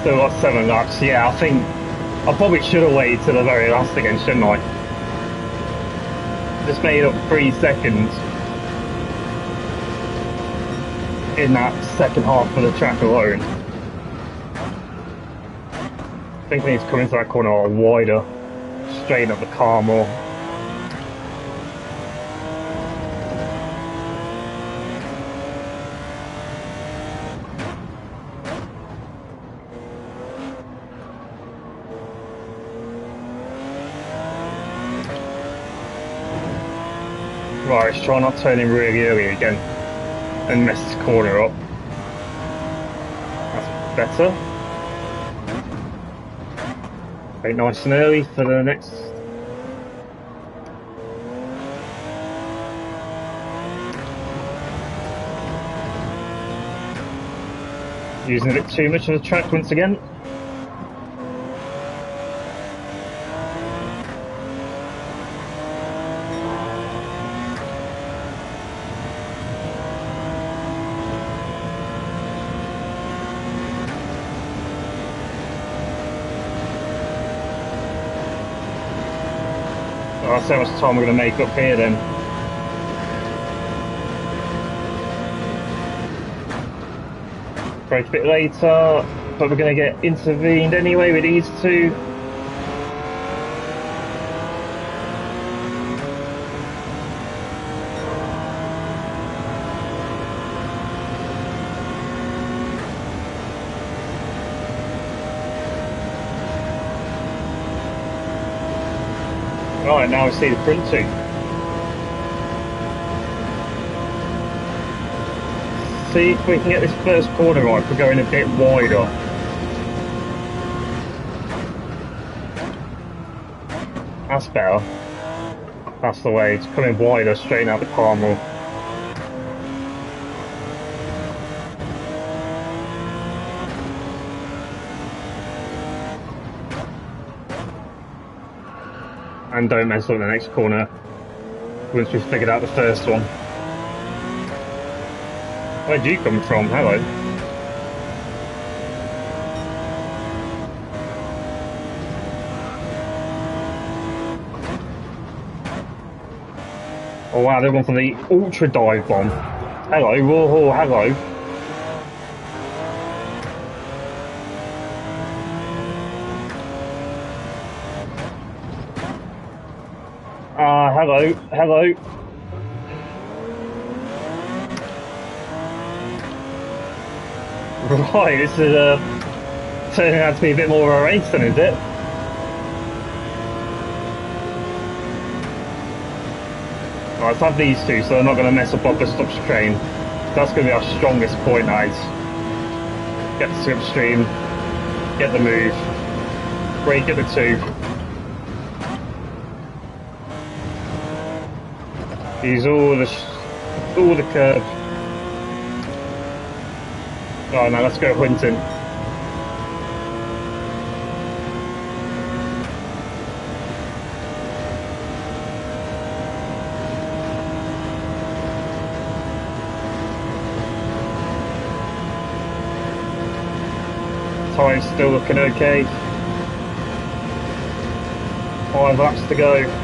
Still got 7 laps. Yeah, I think I probably should have waited till the very last again, shouldn't I? Just made up 3 seconds in that second half of the track alone. I think we need to come into that corner a lot wider, straighten up the car more. Right, let's try not turning really early again and mess this corner up. That's better. Very nice and early for the next. Using a bit too much of the track once again. That's how much time we're going to make up here then. Brake a bit later, but we're going to get intervened anyway with these two. Right, now we see the front two. See if we can get this first corner right for going a bit wider. That's better. That's the way, it's coming wider, straighten out the car more. And don't mess up the next corner once we've figured out the first one. Where'd you come from? Hello. Oh wow, they're going for the ultra dive bomb. Hello, whoa, hello. Hello, hello. Right, this is turning out to be a bit more of a race then, is it? Right, let's have these two so they're not going to mess up the stop train. That's going to be our strongest point, guys. Get the slipstream, get the move, brake at the two. Use all the curve. Oh, now let's go hunting. Time's still looking okay. 5 laps to go.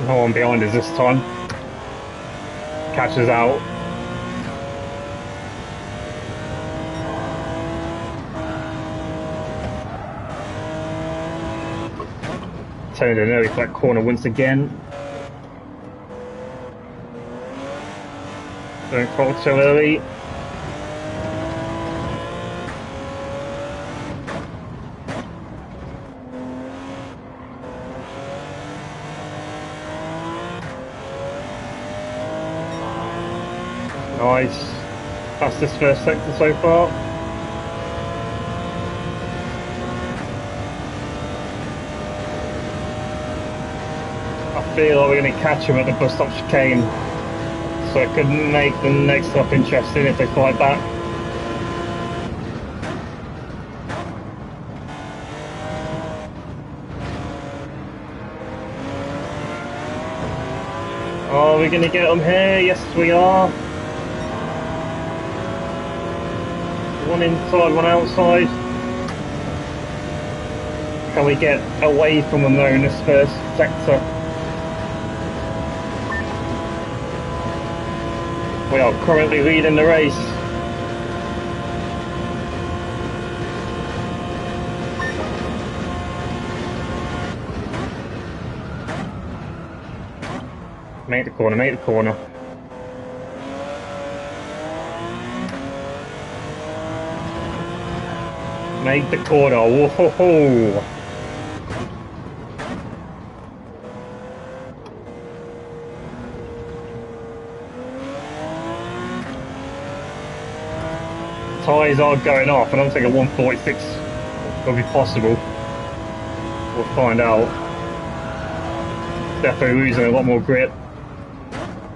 No one behind us this time. Catches out. Turned in early for that corner once again. Don't fall too early. Nice. Fastest first sector so far. I feel like we're going to catch him at the bus stop chicane, so it could make the next stop interesting if they fight back. Are we going to get them here? Yes, we are. One inside, one outside. Can we get away from them though in this first sector? We are currently leading the race. Make the corner, make the corner. Make the corner, whoa-ho-ho! Tyres are going off. I don't think a 146 will be possible. We'll find out. Definitely losing a lot more grip.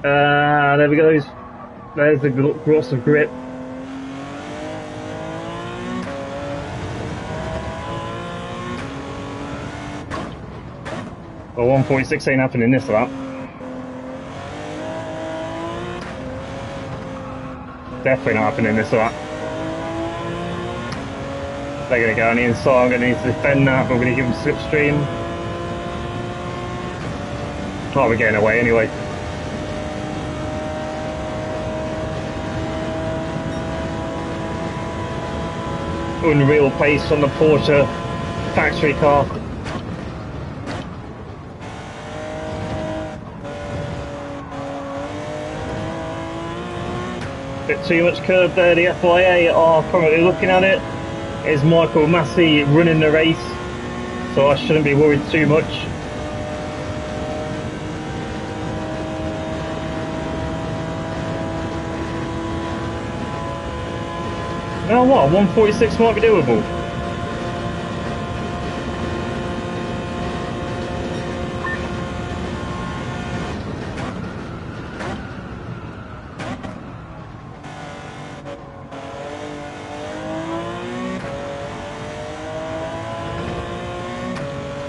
There we go. There's the loss of grip. Well, 146 ain't happening this or that. Definitely not happening this or that. They're going to go on the inside. I'm going to need to defend that, but we're going to give them slipstream. Oh, we're getting away anyway. Unreal pace on the Porsche factory car. Bit too much curve there. The FIA are currently looking at it. Is Michael Massey running the race, so I shouldn't be worried too much. Now what? 146 might be doable.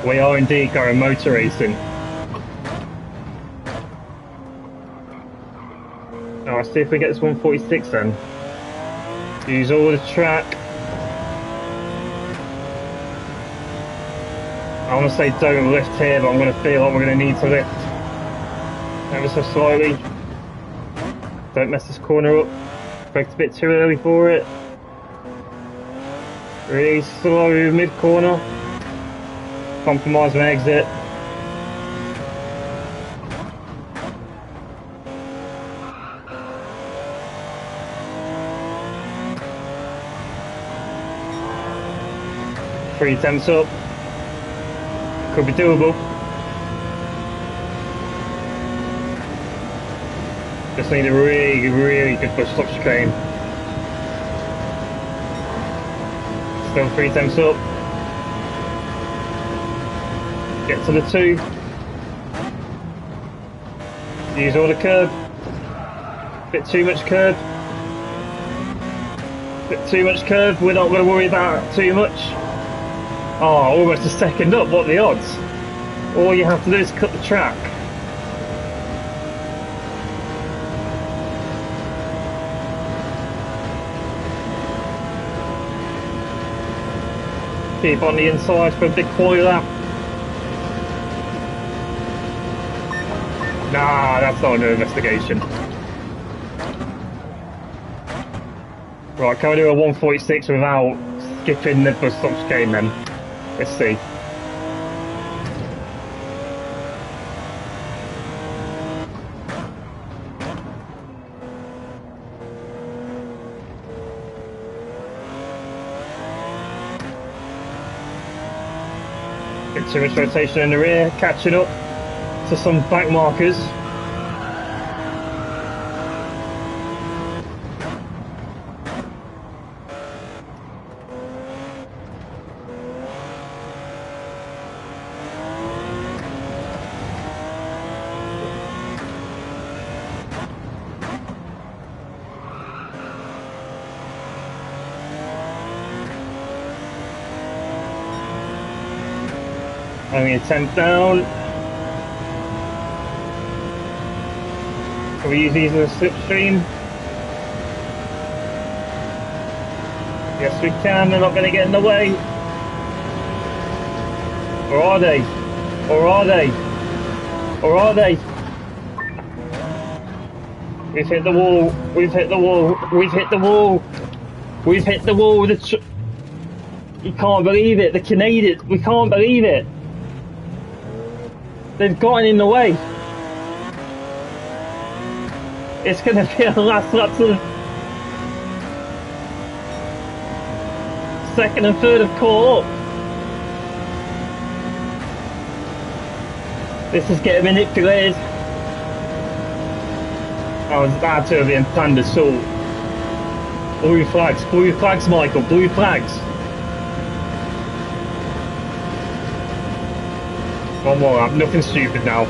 We are indeed going motor racing. Now let's see if we get this 146 then. Use all the track. I want to say don't lift here, but I'm going to feel like we're going to need to lift ever so slightly. Don't mess this corner up. Braked a bit too early for it. Really slow mid-corner. Compromise my exit. Three attempts up. Could be doable. Just need a really, really good push stop chicane. Still 3 attempts up. Get to the 2. Use all the curb. Bit too much curb. Bit too much curb. We're not going to worry about it too much. Oh, almost a second up. What are the odds? All you have to do is cut the track. Keep on the inside for a big quali lap. Nah, that's not under investigation. Right, can we do a 146 without skipping the bus stop chicane then? Let's see. Bit too much rotation in the rear, catching up to some back markers. Only a 10th down. Can we use these as a slipstream? Yes, we can. They're not going to get in the way. Or are they? Or are they? Or are they? We've hit the wall. We've hit the wall. We've hit the wall. We've hit the wall. You can't believe it. The Canadians. We can't believe it. They've gotten in the way. It's going to be a last lap to the second and third have caught up. This is getting manipulated. That was absolutely planned assault. Blue flags, Michael, blue flags. One more lap, nothing stupid now.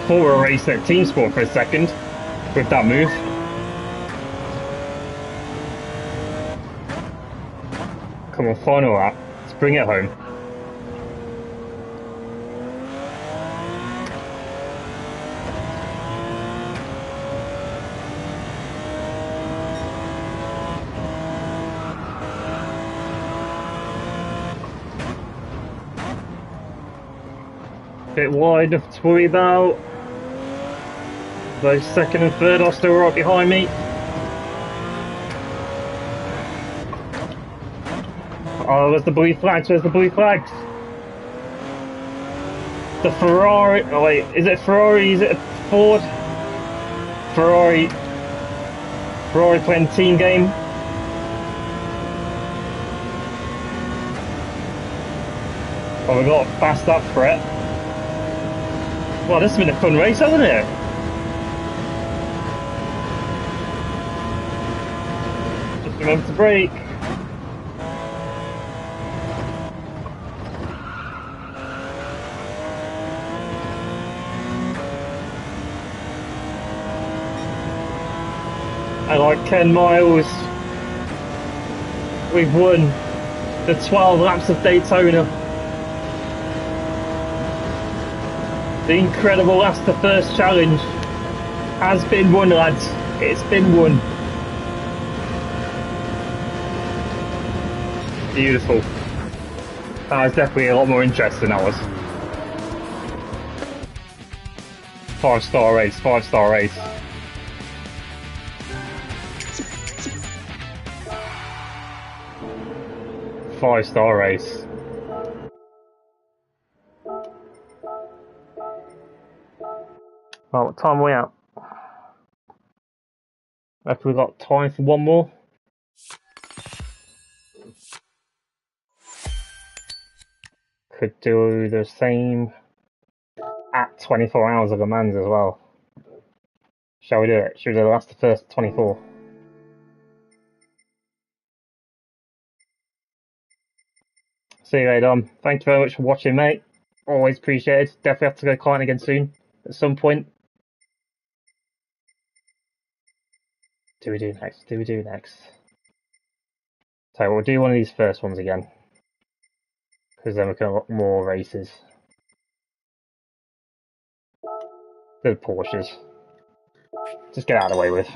Thought we were racing at team sport for a second with that move. Come on, final lap. Let's bring it home. Bit wide enough to worry about. Those second and third are still right behind me. Oh, where's the blue flags? Where's the blue flags? The Ferrari. Oh wait, is it Ferrari? Is it a Ford? Ferrari playing team game. Oh, we got past that threat. Well, this has been a fun race, hasn't it? Just remember to brake. And like 10 miles, we've won the 12 laps of Daytona. The incredible last the first challenge has been won, lads. It's been won. Beautiful. That was definitely a lot more interesting than that was. 5-star race, 5-star race. Five-star race. Right, what time are we at? Reckon we've got time for one more. Could do the same at 24 hours of Le Mans as well. Shall we do it? Should we do the last of the first 24? See you later on. Thank you very much for watching, mate. Always appreciated. Definitely have to go client again soon at some point. Do we do next? Do we do next? So we'll do one of these first ones again, because then we can unlock more races. The Porsches. Just get out of the way with.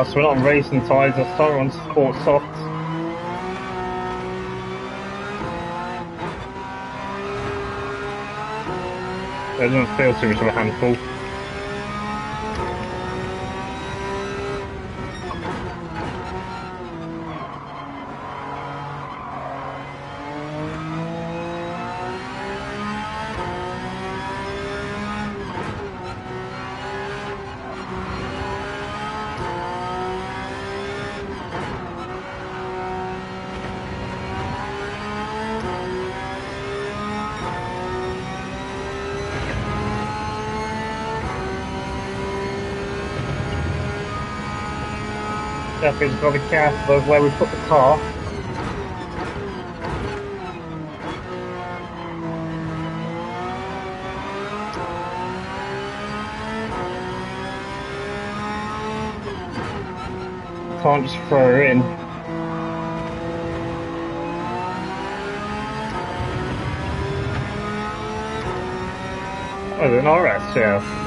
So we're not on racing tyres, I start on sport soft. It doesn't feel too much of a handful. Definitely just gotta be careful of where we put the car. Can't just throw her in. Oh, there's an RS, yeah.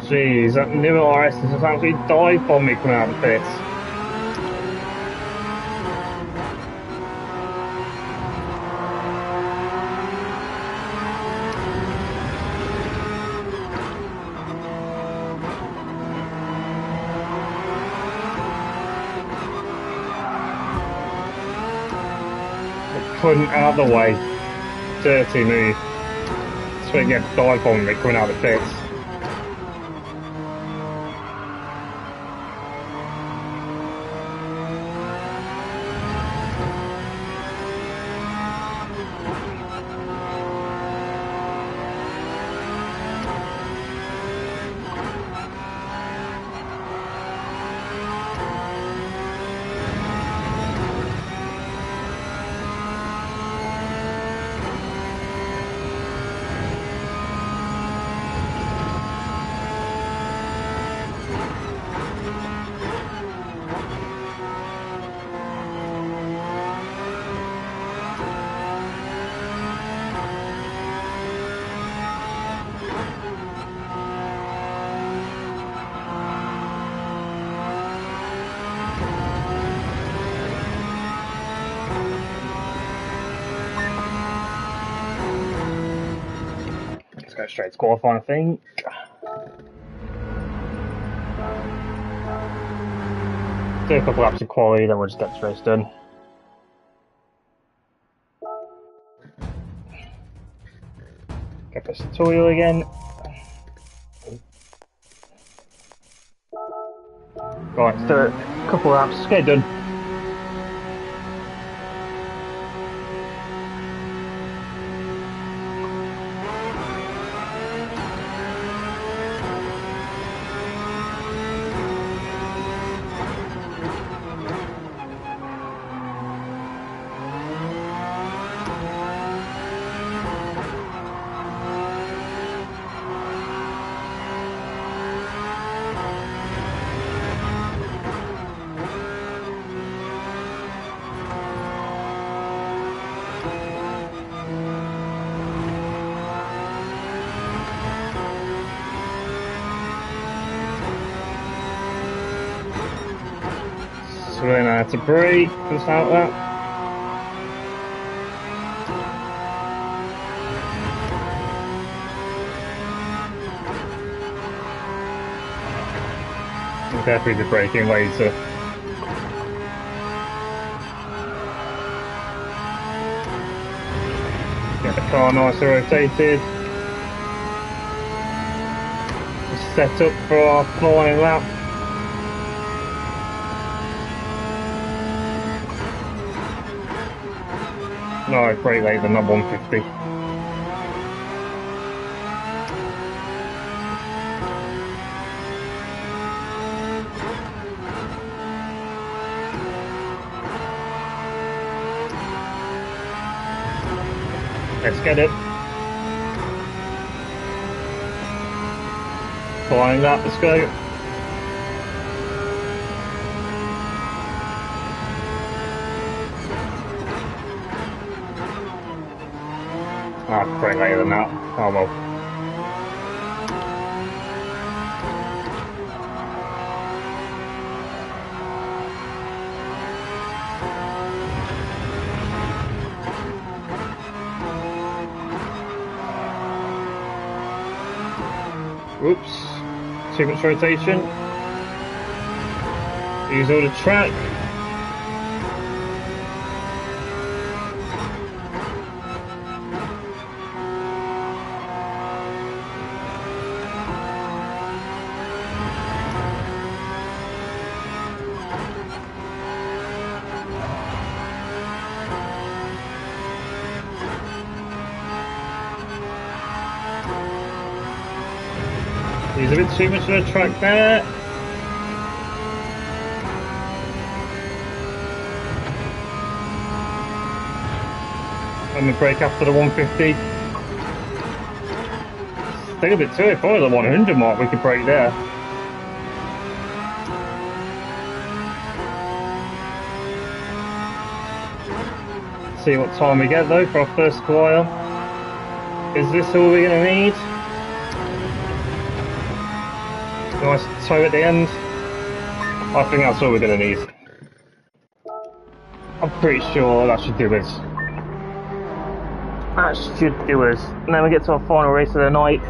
Jeez, that new RS has just absolutely dive on me coming out of the pits. Couldn't out of the way. Dirty move. So you get dive on me coming out of the pits. Let's go straight to qualifying, I think. Do a couple laps of quality, then we'll just get this race done. Get this tutorial again. Right, let's do a couple laps, let's get it done. So then I had to brake just like that. I'm definitely the braking later. Get the car nice and rotated. Just set up for our flying lap. No, brake later than 150. Let's get it. Flying lap, let's go. Ah, brake later than that. Oh well. Oops. Too much rotation. Use all the track. Use a bit too much of the track there. And the brake after the 150. Still a bit too high, probably the 100 mark we could break there. See what time we get though for our first qualifier. Is this all we're going to need? Nice toe at the end. I think that's all we're going to need. I'm pretty sure that should do us. That should do us. And then we get to our final race of the night.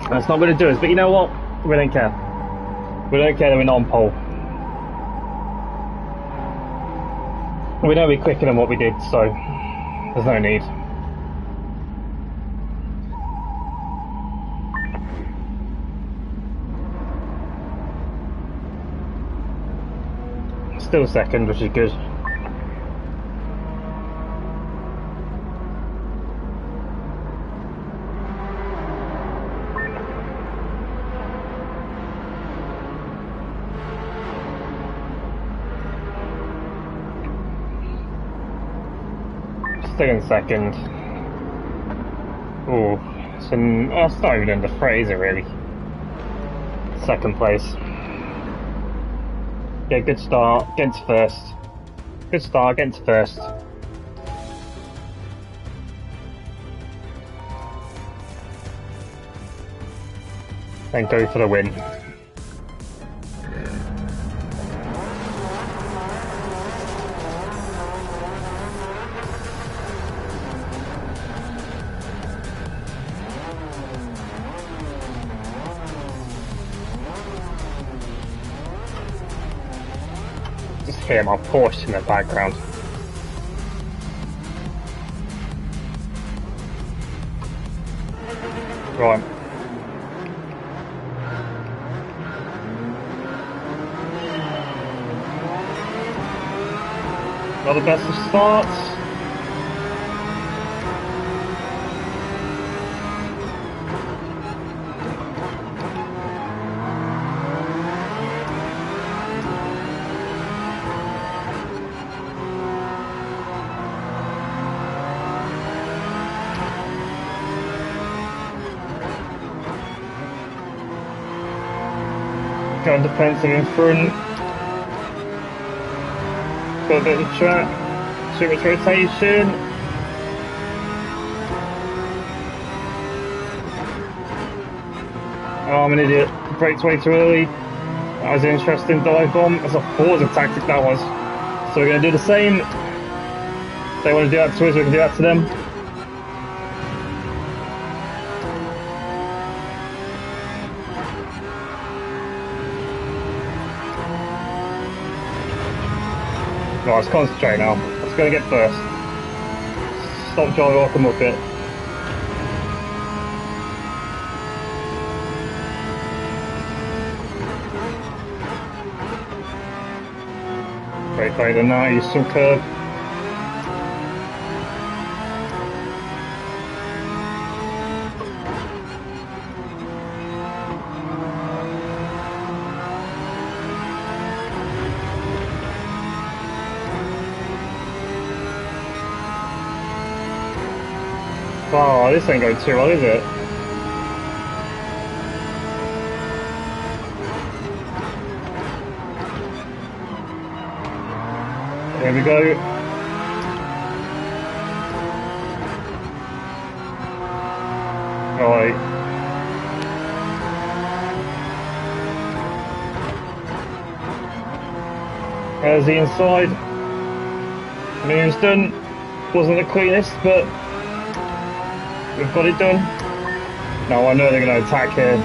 That's not going to do us, but you know what? We don't care. We don't care that we're not on pole. We know we're quicker than what we did, so there's no need. Still second, which is good. Still in second. Oh, it's not even in the Fraser really. Second place. Yeah, good start, get to first. Good start, get to first. Then go for the win. Just hear my Porsche in the background. Right. Not the best of starts. Going defensive in front. Got a bit of track. Too much rotation. Oh, I'm an idiot. Braked way too early. That was an interesting dive bomb. That's a Forza tactic that was. So we're going to do the same. If they want to do that to us, we can do that to them. Right, let's concentrate now. Let's go and get first. Stop driving like a muppet. Brake later than that, use some curb. Oh, this ain't going too well, is it? Here we go. Right. There's the inside. Moon's done. Wasn't the cleanest, but we've got it done. Now I know they're going to attack here.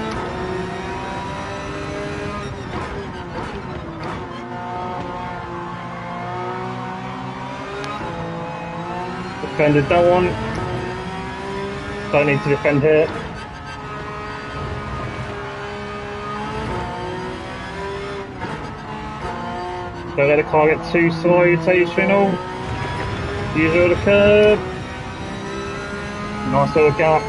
Defended that one. Don't need to defend here. Don't let the car get too slow, rotational. Use all the curb. Nice little gap.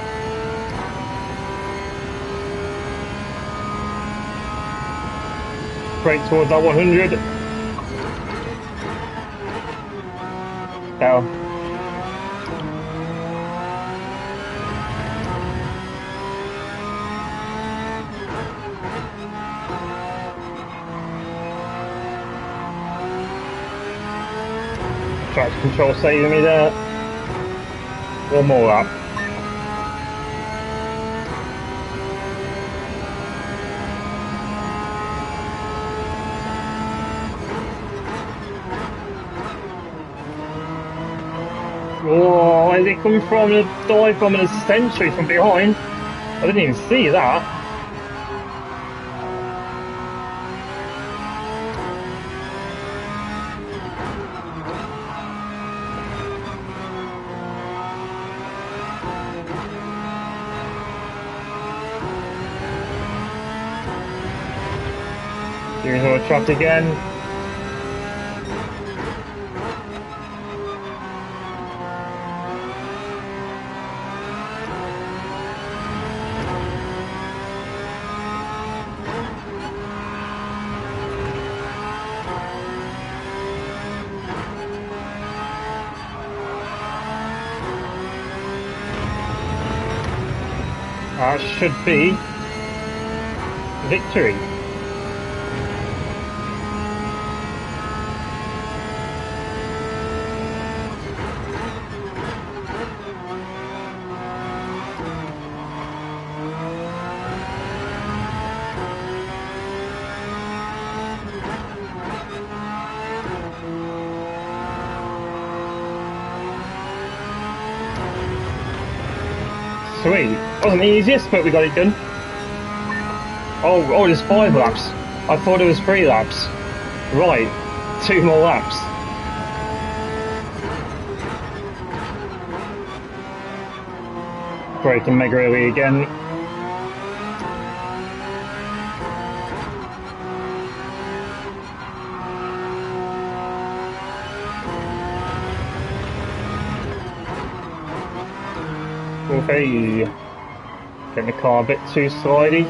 Brake towards that 100. Down. Traction control saving me there. One more lap. Oh, where's it coming from? A dive from an century from behind. I didn't even see that. Here's our trap again. That should be victory. Sweet. Wasn't the easiest, but we got it done. Oh, there's 5 laps. I thought it was 3 laps. Right, 2 more laps. Braking mega early again. Okay, getting the car a bit too slidey.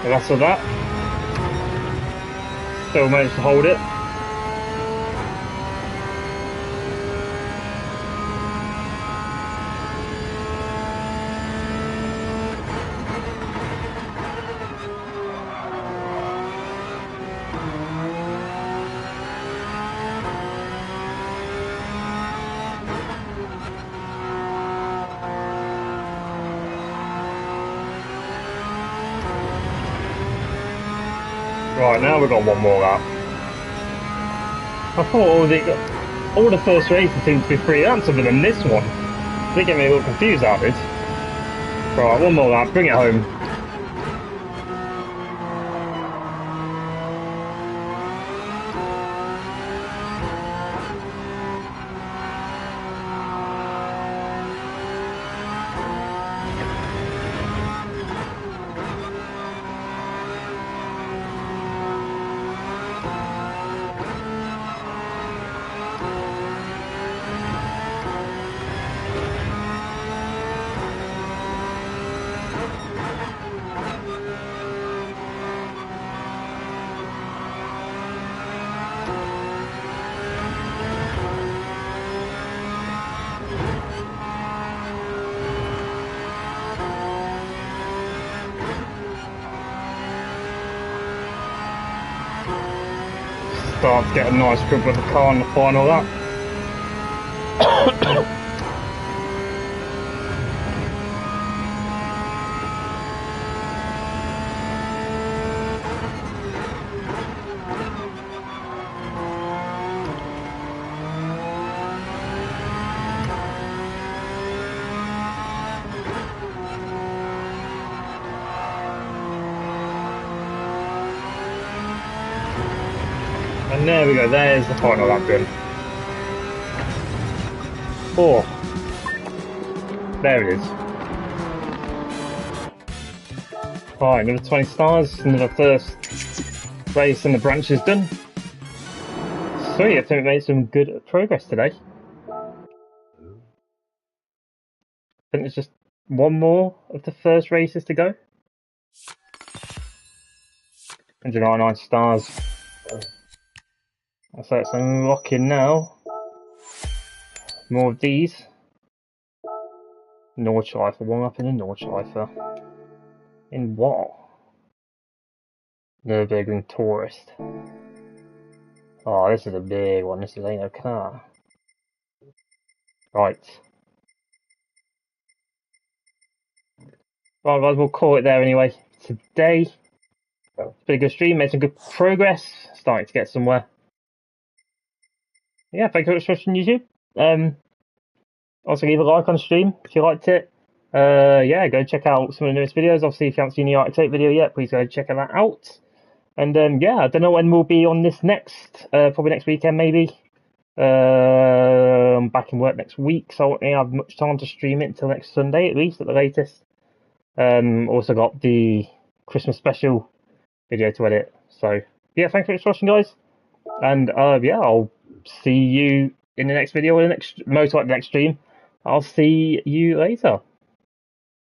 The rest of that, still managed to hold it. Right, now we've got one more lap. I thought all the first races seemed to be 3 laps other than this one. They get me a little confused out of it. Right, one more lap, bring it home. start to get a nice grip with the car on the final lap. And there we go, there's the final lap done. Oh, there it is. Alright, another 20 stars, another first race in the branches done. Sweet, I think we made some good progress today. I think there's just one more of the first races to go. 199 stars. So it's unlocking now. More of these. Nordschleifer, one up in the Nordschleifer. In what? Nürburgring Tourist. Oh, this is a big one. This ain't no car. Right. Right, guys, we'll call it there anyway. Today, it's been a good stream, made some good progress. Starting to get somewhere. Yeah, thank you very much for watching YouTube. Also, leave a like on the stream if you liked it. Yeah, go check out some of the newest videos. Obviously, if you haven't seen the RX-8 video yet, please go check that out. And yeah, I don't know when we'll be on this next. Probably next weekend, maybe. I'm back in work next week, so I won't really have much time to stream it until next Sunday, at least, at the latest. Also got the Christmas special video to edit. So yeah, thanks for watching, guys. And yeah, I'll see you in the next video or the next, most likely the next stream. I'll see you later.